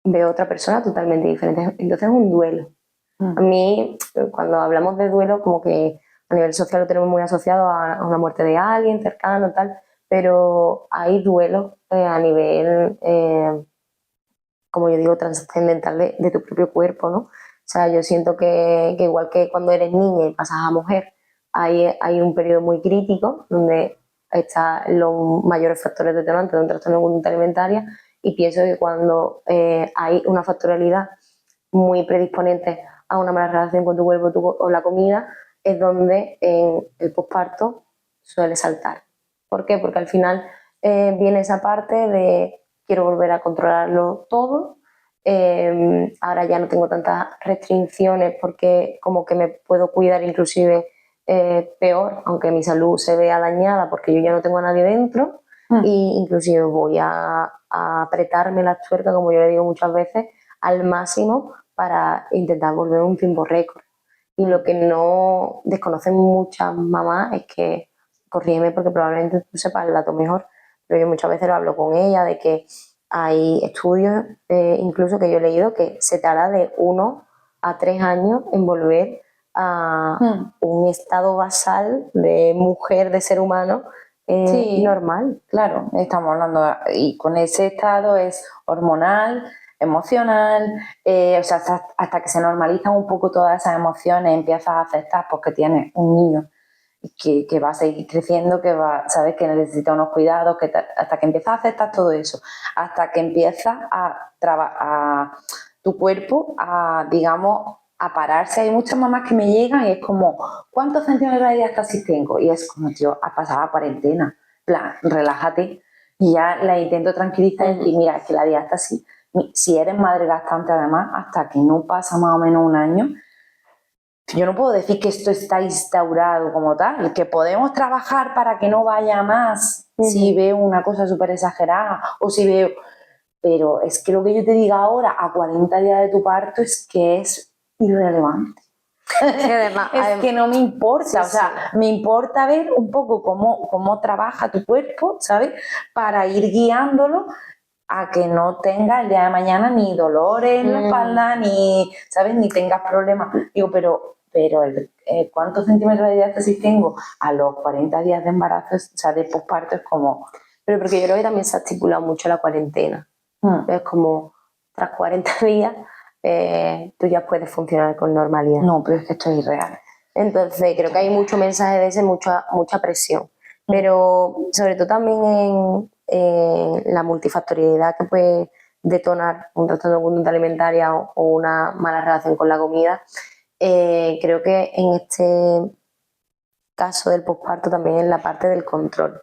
veo otra persona totalmente diferente. Entonces es un duelo. A mí, cuando hablamos de duelo, como que a nivel social lo tenemos muy asociado a una muerte de alguien cercano, tal, pero hay duelo a nivel, como yo digo, trascendental de tu propio cuerpo, ¿no? O sea, yo siento que igual que cuando eres niña y pasas a mujer, hay un periodo muy crítico donde están los mayores factores detonantes de un trastorno de conducta alimentaria, y pienso que cuando hay una factorialidad muy predisponente a una mala relación con tu cuerpo o la comida, es donde en el posparto suele saltar. ¿Por qué? Porque al final viene esa parte de quiero volver a controlarlo todo, ahora ya no tengo tantas restricciones porque como que me puedo cuidar inclusive peor, aunque mi salud se vea dañada porque yo ya no tengo a nadie dentro, y inclusive voy a apretarme la tuerca, como yo le digo muchas veces, al máximo para intentar volver un tiempo récord. Y lo que no desconocen muchas mamás es que, corrígeme porque probablemente tú sepas el dato mejor, pero yo muchas veces lo hablo con ella, de que hay estudios incluso que yo he leído que se tarda de 1 a 3 años en volver a un estado basal de mujer, de ser humano, sí, normal. Claro, estamos hablando, y con ese estado es hormonal, emocional, o sea, hasta que se normalizan un poco todas esas emociones, empiezas a aceptar porque tienes un niño que va a seguir creciendo, que sabes que necesita unos cuidados, hasta que empiezas a aceptar todo eso, hasta que empiezas a tu cuerpo digamos, a pararse. Hay muchas mamás que me llegan y es como, ¿cuántos centímetros de diástasis tengo? Y es como, tío, has pasado la cuarentena, plan, relájate. Y ya la intento tranquilizar y decir, mira, es que la diástasis, si eres madre gastante además, hasta que no pasa más o menos un año, yo no puedo decir que esto está instaurado como tal, que podemos trabajar para que no vaya más si veo una cosa súper exagerada o si veo... Pero es que lo que yo te diga ahora, a 40 días de tu parto, es que es irrelevante. Sí, además, es que no me importa, sí, o sea, me importa ver un poco cómo trabaja tu cuerpo, ¿sabes? Para ir guiándolo a que no tengas el día de mañana ni dolores en la espalda, ni, ¿sabes? Ni tengas problemas. Digo, pero ¿cuántos centímetros de diástasis tengo? A los 40 días de embarazo, o sea, de posparto, es como... Pero porque yo creo que también se ha estipulado mucho la cuarentena. Es como, tras 40 días, tú ya puedes funcionar con normalidad. No, pero es que esto es irreal. Entonces, creo que hay mucho mensaje de ese, mucha presión. Pero sobre todo también en la multifactorialidad que puede detonar un trastorno de conducta alimentaria o una mala relación con la comida. Creo que en este caso del posparto también es la parte del control.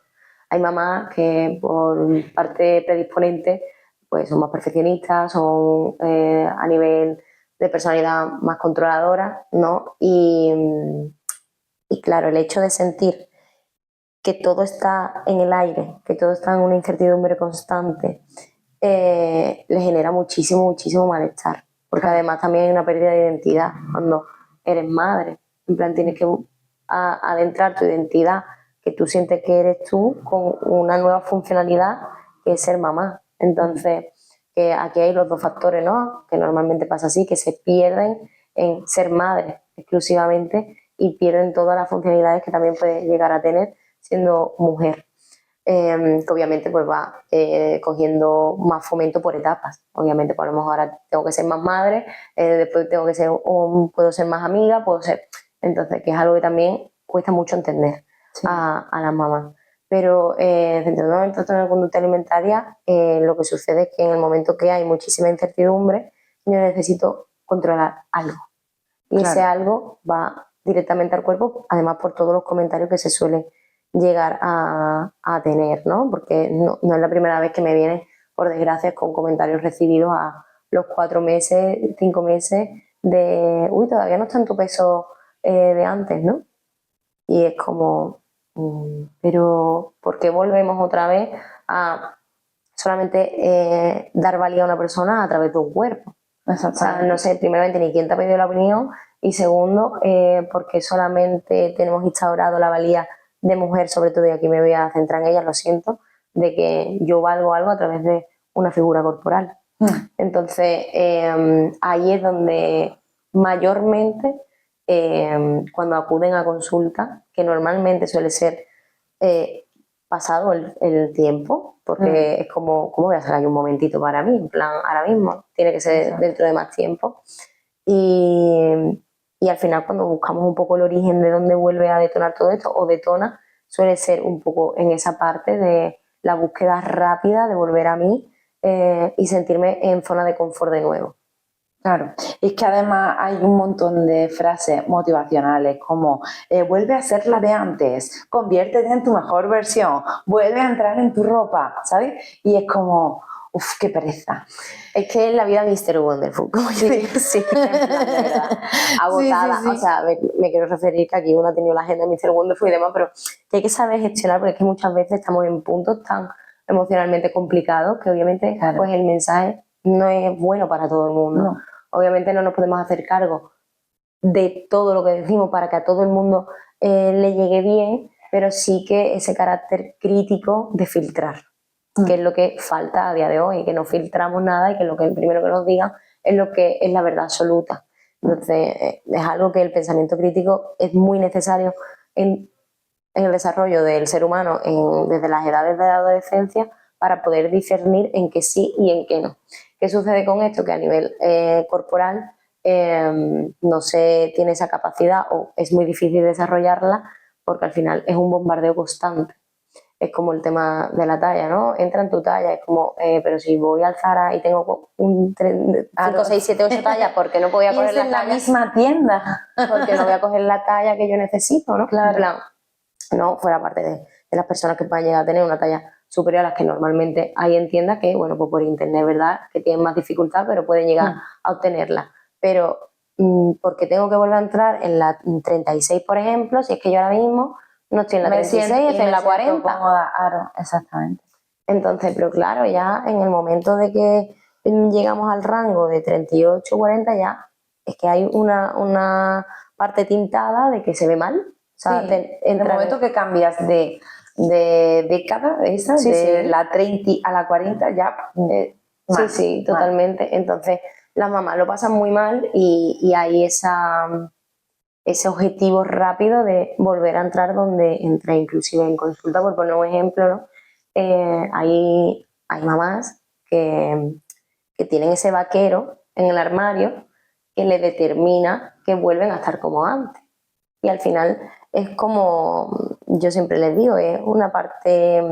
Hay mamás que por parte predisponente pues son más perfeccionistas, son a nivel de personalidad más controladora, ¿no? Y claro, el hecho de sentir que todo está en el aire, que todo está en una incertidumbre constante, le genera muchísimo, muchísimo malestar. Porque además también hay una pérdida de identidad cuando eres madre. En plan, tienes que adentrar tu identidad, que tú sientes que eres tú, con una nueva funcionalidad que es ser mamá. Entonces, aquí hay los dos factores, ¿no? Que normalmente pasa así, que se pierden en ser madre exclusivamente y pierden todas las funcionalidades que también puedes llegar a tener siendo mujer. Que obviamente pues va cogiendo más fomento por etapas. Obviamente, pues a lo mejor ahora tengo que ser más madre, después tengo que ser, puedo ser más amiga, puedo ser... Entonces, que es algo que también cuesta mucho entender a las mamás. Pero centrándonos en el trastorno de conducta alimentaria, lo que sucede es que en el momento que hay muchísima incertidumbre, yo necesito controlar algo. Y ese algo va directamente al cuerpo, además por todos los comentarios que se suelen llegar a tener, ¿no? Porque no es la primera vez que me vienen, por desgracia, con comentarios recibidos a los 4 meses, 5 meses de, uy, todavía no está en tu peso de antes, ¿no? Y es como, pero ¿por qué volvemos otra vez a solamente dar valía a una persona a través de un cuerpo? O sea, no sé, primeramente ni quién te ha pedido la opinión y segundo, porque solamente tenemos instaurado la valía de mujer, sobre todo, y aquí me voy a centrar en ella, lo siento, de que yo valgo algo a través de una figura corporal. Entonces, ahí es donde mayormente, cuando acuden a consulta, que normalmente suele ser pasado el tiempo, porque es como, ¿cómo voy a hacer aquí un momentito para mí? En plan, ahora mismo, tiene que ser dentro de más tiempo. Y al final, cuando buscamos un poco el origen de dónde vuelve a detonar todo esto, o detona, suele ser un poco en esa parte de la búsqueda rápida de volver a mí y sentirme en zona de confort de nuevo. Claro, es que además hay un montón de frases motivacionales como vuelve a ser la de antes, conviértete en tu mejor versión, vuelve a entrar en tu ropa, ¿sabes? Y es como, uff, qué pereza. Es que es la vida Mr. Wonderful, como yo digo, sí, en plan, de verdad, agotada. Sí. O sea, me quiero referir que aquí uno ha tenido la agenda de Mr. Wonderful y demás, pero que hay que saber gestionar, porque es que muchas veces estamos en puntos tan emocionalmente complicados que obviamente pues el mensaje no es bueno para todo el mundo. No. Obviamente no nos podemos hacer cargo de todo lo que decimos para que a todo el mundo le llegue bien, pero sí que ese carácter crítico de filtrar, que es lo que falta a día de hoy, que no filtramos nada y que lo que el primero que nos digan es lo que es la verdad absoluta. Entonces, es algo que el pensamiento crítico es muy necesario en el desarrollo del ser humano desde las edades de la adolescencia para poder discernir en qué sí y en qué no. ¿Qué sucede con esto? Que a nivel corporal no se tiene esa capacidad o es muy difícil desarrollarla porque al final es un bombardeo constante. Es como el tema de la talla, ¿no? Entra en tu talla, es como, pero si voy al Zara y tengo 5, 6, 7, 8 tallas, ¿por qué no podía coger la talla? En la misma tienda. Porque no voy a coger la talla que yo necesito, ¿no? Claro. En plan, no fuera parte de las personas que puedan llegar a tener una talla superior a las que normalmente hay en tiendas que, bueno, pues por internet, ¿verdad? Que tienen más dificultad, pero pueden llegar a obtenerla. Pero, porque tengo que volver a entrar en la 36, por ejemplo, si es que yo ahora mismo no estoy en la 36, estoy en la 40. Cómoda, claro, exactamente. Entonces, pero claro, ya en el momento de que llegamos al rango de 38, 40, ya es que hay una parte tintada de que se ve mal. O sea, en el momento que cambias de década, esa, de la 30 a la 40, ya... sí, totalmente. Mal. Entonces, las mamás lo pasan muy mal y hay ese objetivo rápido de volver a entrar donde entré, inclusive en consulta, por poner un ejemplo, ¿no? Hay mamás que tienen ese vaquero en el armario que le determina que vuelven a estar como antes. Y al final es como, yo siempre les digo, es una parte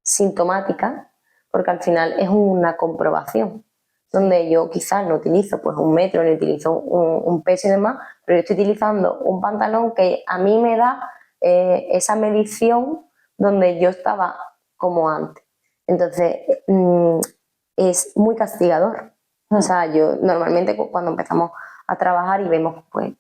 sintomática, porque al final es una comprobación, donde yo quizás no utilizo pues un metro, ni utilizo un peso y demás, pero yo estoy utilizando un pantalón que a mí me da esa medición donde yo estaba como antes. Entonces, es muy castigador. O sea, yo normalmente cuando empezamos a trabajar y vemos, pues,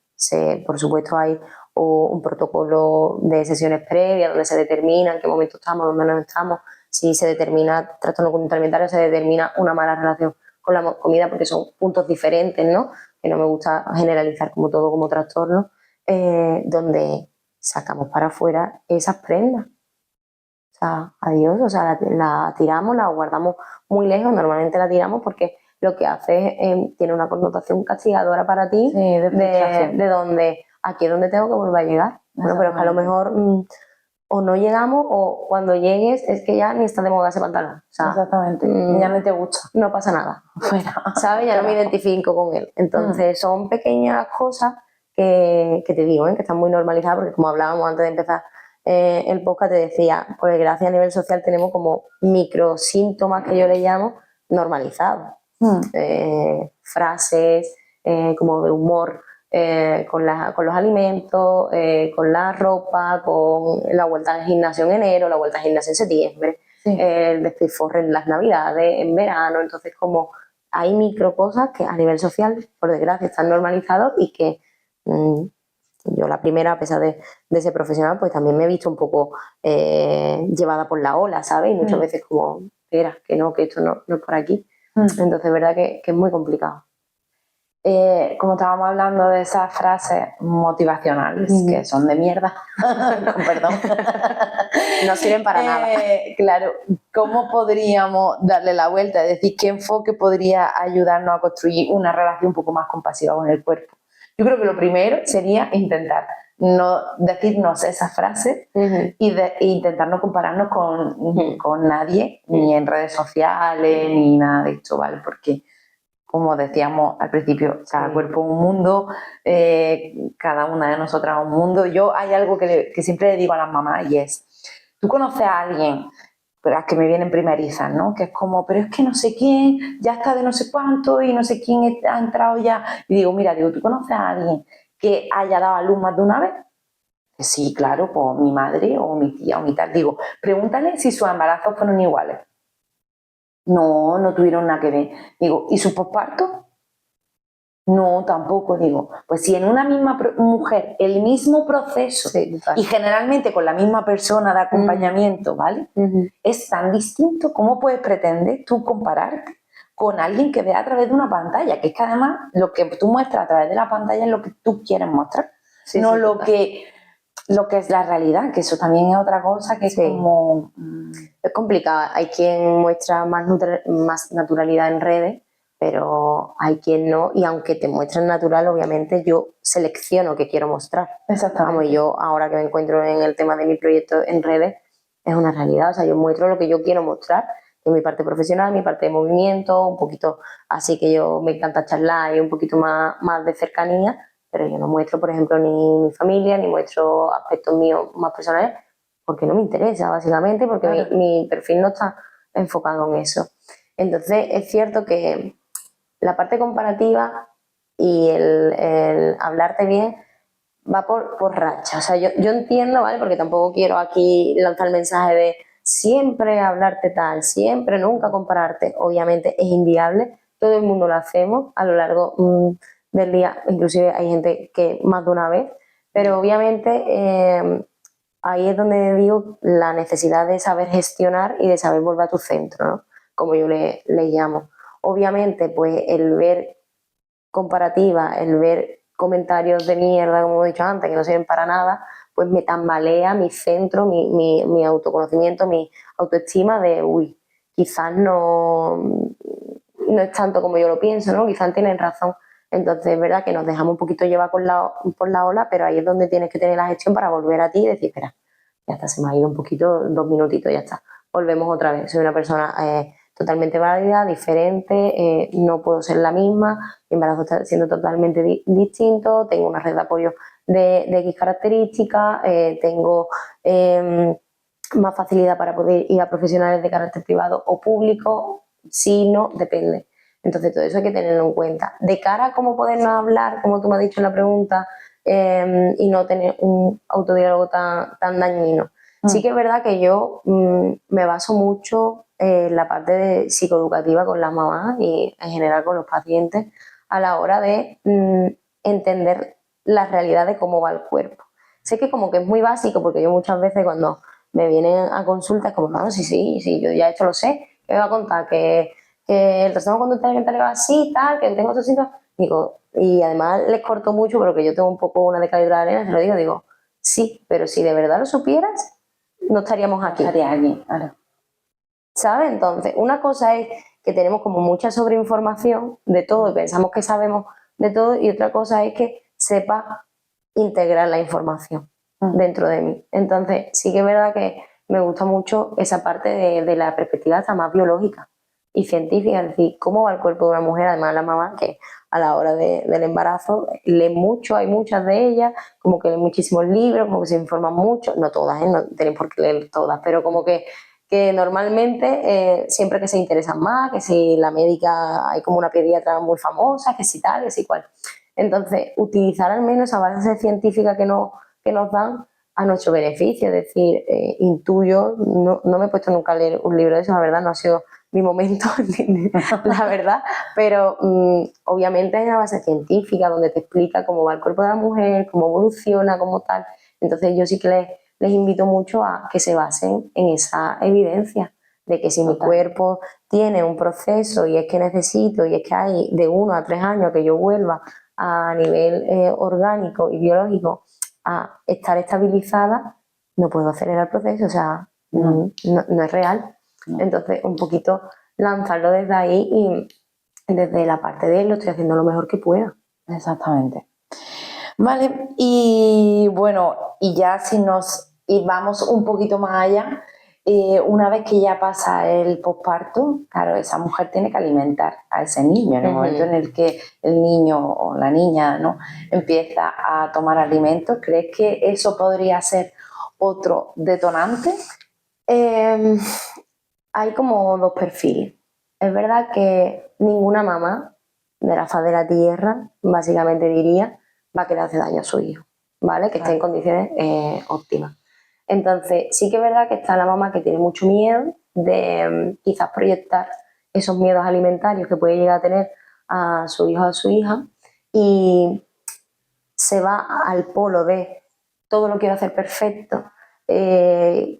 por supuesto hay un protocolo de sesiones previas donde se determina en qué momento estamos, dónde no estamos, si se determina trastorno conducta alimentario, se determina una mala relación con la comida, porque son puntos diferentes, ¿no? Que no me gusta generalizar como todo como trastorno, donde sacamos para afuera esas prendas. O sea, adiós, o sea, la tiramos, la guardamos muy lejos, normalmente la tiramos porque lo que hace es, tiene una connotación castigadora para ti, sí, de donde, aquí es donde tengo que volver a llegar. Bueno, pero es que a lo mejor o no llegamos o cuando llegues es que ya ni está de moda ese pantalón. O sea, exactamente, ya no te gusta. No pasa nada, Fuera. ¿sabes? Ya no me identifico con él. Entonces son pequeñas cosas que te digo, que están muy normalizadas, porque como hablábamos antes de empezar el podcast, te decía, por desgracia a nivel social tenemos como microsíntomas que yo le llamo normalizados. Frases como de humor con los alimentos, con la ropa, con la vuelta al gimnasio en enero, la vuelta al gimnasio en septiembre, el despilforre en las navidades, en verano. Entonces, como hay micro cosas que a nivel social, por desgracia, están normalizados y que yo la primera, a pesar de ser profesional, pues también me he visto un poco llevada por la ola, ¿sabes? Y muchas veces como, espera, que no, que esto no es por aquí. Entonces, es verdad que es muy complicado. Como estábamos hablando de esas frases motivacionales que son de mierda, con perdón, no sirven para nada. Claro, ¿cómo podríamos darle la vuelta? Es decir, ¿qué enfoque podría ayudarnos a construir una relación un poco más compasiva con el cuerpo? Yo creo que lo primero sería intentar no decirnos esas frases e intentar no compararnos con nadie, ni en redes sociales, ni nada de esto, ¿vale? Porque, como decíamos al principio, cada cuerpo es un mundo, cada una de nosotras es un mundo. Yo hay algo que siempre le digo a las mamás y es, tú conoces a alguien, las que me vienen primerizas, ¿no? Que es como, pero es que no sé quién, ya está de no sé cuánto y no sé quién ha entrado ya. Y digo, mira, ¿tú conoces a alguien que haya dado a luz más de una vez? Que sí, claro, pues mi madre o mi tía o mi tal. Digo, pregúntale si sus embarazos fueron iguales. No tuvieron nada que ver. Digo, ¿y su posparto? No, tampoco. Digo, pues si en una misma mujer el mismo proceso y generalmente con la misma persona de acompañamiento, ¿vale? Es tan distinto, ¿cómo puedes pretender tú compararte con alguien que ve a través de una pantalla? Que es que además lo que tú muestras a través de la pantalla es lo que tú quieres mostrar, no lo que es la realidad, que eso también es otra cosa que es como... Es complicado. Hay quien muestra más naturalidad en redes, pero hay quien no, y aunque te muestren natural, obviamente yo selecciono qué quiero mostrar. Exactamente. Vamos, yo ahora que me encuentro en el tema de mi proyecto en redes, es una realidad. O sea, yo muestro lo que yo quiero mostrar, que es mi parte profesional, mi parte de movimiento, un poquito así que yo me encanta charlar y un poquito más de cercanía, pero yo no muestro, por ejemplo, ni mi familia, ni muestro aspectos míos más personales, porque no me interesa, básicamente, porque mi perfil no está enfocado en eso. Entonces, es cierto que la parte comparativa y el hablarte bien va por racha. O sea, yo entiendo, ¿vale? Porque tampoco quiero aquí lanzar el mensaje de siempre hablarte tal, siempre, nunca compararte. Obviamente es inviable, todo el mundo lo hacemos a lo largo del día, inclusive hay gente que más de una vez, pero obviamente ahí es donde digo la necesidad de saber gestionar y de saber volver a tu centro, ¿no? Como yo le llamo. Obviamente, pues el ver comparativa, el ver comentarios de mierda, como he dicho antes, que no sirven para nada, pues me tambalea mi centro, mi autoconocimiento, mi autoestima de, uy, quizás no es tanto como yo lo pienso, ¿no? Quizás tienen razón. Entonces es verdad que nos dejamos un poquito llevar por la ola, pero ahí es donde tienes que tener la gestión para volver a ti y decir, espera, ya está, se me ha ido un poquito, 2 minutitos, ya está, volvemos otra vez. Soy una persona totalmente válida, diferente, no puedo ser la misma, mi embarazo está siendo totalmente distinto, tengo una red de apoyo de X características, tengo más facilidad para poder ir a profesionales de carácter privado o público, sí, no, depende. Entonces todo eso hay que tenerlo en cuenta. De cara a cómo podernos hablar, como tú me has dicho en la pregunta, y no tener un autodiálogo tan dañino. Sí que es verdad que yo me baso mucho en la parte de psicoeducativa con las mamás y en general con los pacientes a la hora de entender la realidad de cómo va el cuerpo. Sé que como que es muy básico porque yo muchas veces cuando me vienen a consultas como, no, sí, yo ya esto lo sé, ¿qué me va a contar? Que el trastorno conducta alimentaria va así, tal, que tengo estos síntomas. Digo, y además les corto mucho, pero que yo tengo un poco una decaída de arena, se lo digo, sí, pero si de verdad lo supieras, no estaríamos aquí. No estaría aquí, claro. ¿Sabes? Entonces, una cosa es que tenemos como mucha sobreinformación de todo y pensamos que sabemos de todo, y otra cosa es que sepa integrar la información dentro de mí. Entonces, sí que es verdad que me gusta mucho esa parte de la perspectiva hasta más biológica y científica, es decir, cómo va el cuerpo de una mujer, además la mamá que a la hora del embarazo lee mucho, hay muchas de ellas, como que leen muchísimos libros, como que se informan mucho, no todas, no tienen por qué leer todas, pero como que normalmente siempre que se interesan más, que si la médica, hay como una pediatra muy famosa, que si tal, que si cual. Entonces, utilizar al menos esa base científica que nos dan a nuestro beneficio, es decir, intuyo, no me he puesto nunca a leer un libro de eso, la verdad, no ha sido mi momento, la verdad, pero obviamente hay una base científica donde te explica cómo va el cuerpo de la mujer, cómo evoluciona, cómo tal. Entonces yo sí que les invito mucho a que se basen en esa evidencia de que si mi cuerpo tiene un proceso y es que necesito y es que hay de 1 a 3 años que yo vuelva a nivel orgánico y biológico a estar estabilizada, no puedo acelerar el proceso, o sea, no es real. No. Entonces, un poquito lanzarlo desde ahí y desde la parte de él lo estoy haciendo lo mejor que pueda. Exactamente. Vale, y bueno, y ya si nos vamos un poquito más allá, una vez que ya pasa el posparto, claro, esa mujer tiene que alimentar a ese niño. En el momento en el que el niño o la niña, ¿no?, empieza a tomar alimentos, ¿crees que eso podría ser otro detonante? Hay como dos perfiles. Es verdad que ninguna mamá de la faz de la tierra, básicamente diría, va a querer hacer daño a su hijo, ¿vale? Que esté en condiciones óptimas. Entonces, sí que es verdad que está la mamá que tiene mucho miedo de quizás proyectar esos miedos alimentarios que puede llegar a tener a su hijo o a su hija y se va al polo de todo lo quiero hacer perfecto,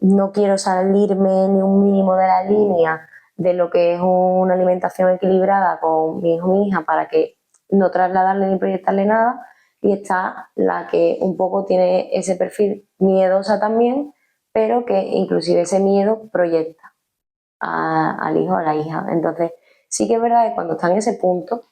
no quiero salirme ni un mínimo de la línea de lo que es una alimentación equilibrada con mi hijo o mi hija para que no trasladarle ni proyectarle nada, y está la que un poco tiene ese perfil miedosa también, pero que inclusive ese miedo proyecta al hijo o a la hija. Entonces sí que es verdad que cuando está en ese punto,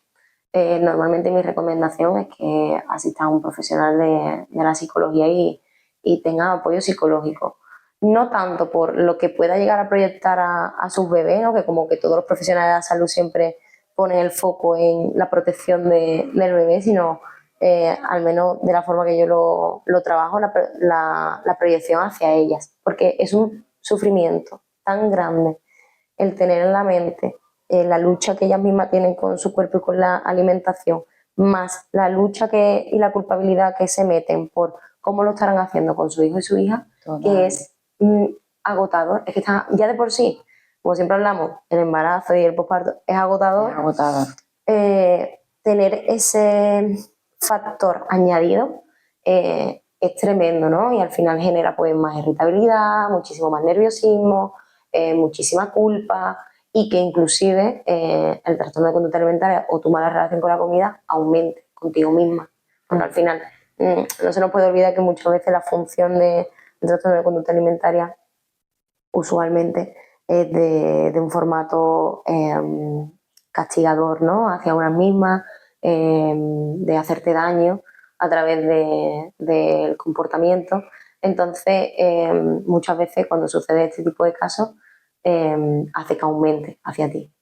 normalmente mi recomendación es que asista a un profesional de la psicología y tenga apoyo psicológico. No tanto por lo que pueda llegar a proyectar a sus bebés, ¿no?, que como que todos los profesionales de la salud siempre ponen el foco en la protección del bebé, sino al menos de la forma que yo lo trabajo, la proyección hacia ellas. Porque es un sufrimiento tan grande el tener en la mente la lucha que ellas mismas tienen con su cuerpo y con la alimentación, más la lucha y la culpabilidad que se meten por cómo lo estarán haciendo con su hijo y su hija, que es agotador. Es que está, ya de por sí, como siempre hablamos, el embarazo y el posparto es agotador. Es agotador. Tener ese factor añadido es tremendo, ¿no? Y al final genera pues más irritabilidad, muchísimo más nerviosismo, muchísima culpa, y que inclusive el trastorno de conducta alimentaria o tu mala relación con la comida aumente contigo misma. Porque al final no se nos puede olvidar que muchas veces la función del trastorno de conducta alimentaria usualmente es de un formato castigador, ¿no?, hacia unas mismas, de hacerte daño a través del comportamiento. Entonces, muchas veces cuando sucede este tipo de casos, hace que aumente hacia ti.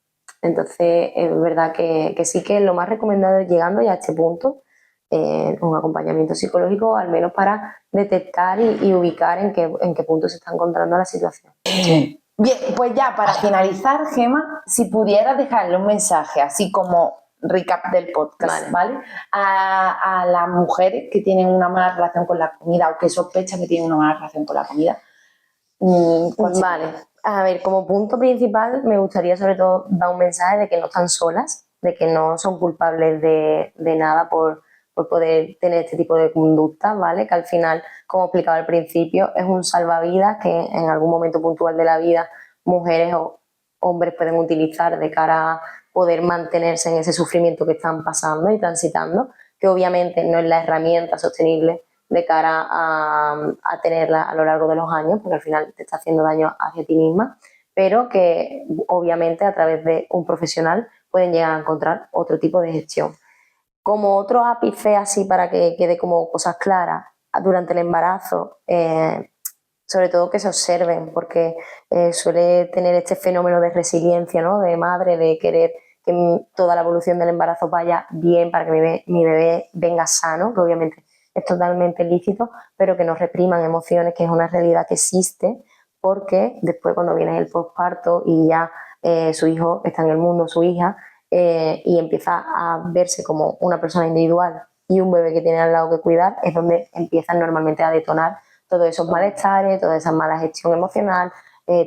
Entonces, es verdad que sí que lo más recomendado es, llegando ya a este punto, un acompañamiento psicológico, al menos para detectar y ubicar en qué punto se está encontrando la situación. Sí. Bien, pues ya para finalizar, Gemma, si pudieras dejarle un mensaje, así como recap del podcast, ¿vale? A las mujeres que tienen una mala relación con la comida o que sospechan que tienen una mala relación con la comida. Vale, a ver, como punto principal me gustaría sobre todo dar un mensaje de que no están solas, de que no son culpables de nada por poder tener este tipo de conductas, ¿vale? Que al final, como explicaba al principio, es un salvavidas que en algún momento puntual de la vida mujeres o hombres pueden utilizar de cara a poder mantenerse en ese sufrimiento que están pasando y transitando, que obviamente no es la herramienta sostenible de cara a tenerla a lo largo de los años, porque al final te está haciendo daño hacia ti misma, pero que obviamente a través de un profesional pueden llegar a encontrar otro tipo de gestión. Como otro ápice así para que quede como cosas claras, durante el embarazo, sobre todo que se observen, porque suele tener este fenómeno de resiliencia, ¿no? De madre, de querer que toda la evolución del embarazo vaya bien para que mi bebé venga sano, que obviamente es totalmente lícito, pero que no repriman emociones, que es una realidad que existe, porque después cuando viene el posparto y ya su hijo está en el mundo, su hija, y empieza a verse como una persona individual y un bebé que tiene al lado que cuidar, es donde empiezan normalmente a detonar todos esos malestares, toda esa mala gestión emocional,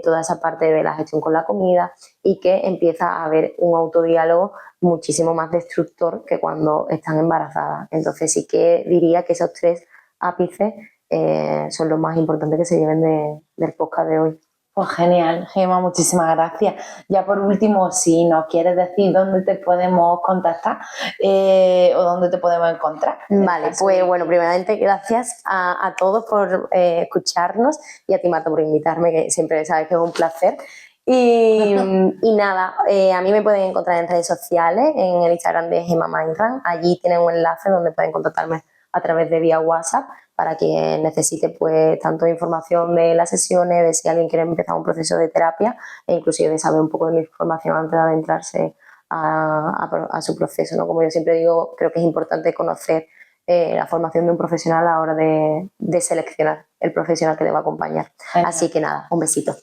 toda esa parte de la gestión con la comida, y que empieza a haber un autodiálogo muchísimo más destructor que cuando están embarazadas. Entonces sí que diría que esos 3 ápices son los más importantes que se lleven del podcast de hoy. Pues genial, Gemma, muchísimas gracias. Ya por último, si nos quieres decir dónde te podemos contactar o dónde te podemos encontrar. Vale, pues bueno, primeramente gracias a todos por escucharnos y a ti, Marta, por invitarme, que siempre sabes que es un placer. Y nada, a mí me pueden encontrar en redes sociales, en el Instagram de Gemma Mindran. Allí tienen un enlace donde pueden contactarme a través de vía WhatsApp para quien necesite pues tanto información de las sesiones, de si alguien quiere empezar un proceso de terapia e inclusive de saber un poco de mi formación antes de adentrarse a su proceso, ¿no? Como yo siempre digo, creo que es importante conocer la formación de un profesional a la hora de seleccionar el profesional que le va a acompañar. Así que nada, un besito.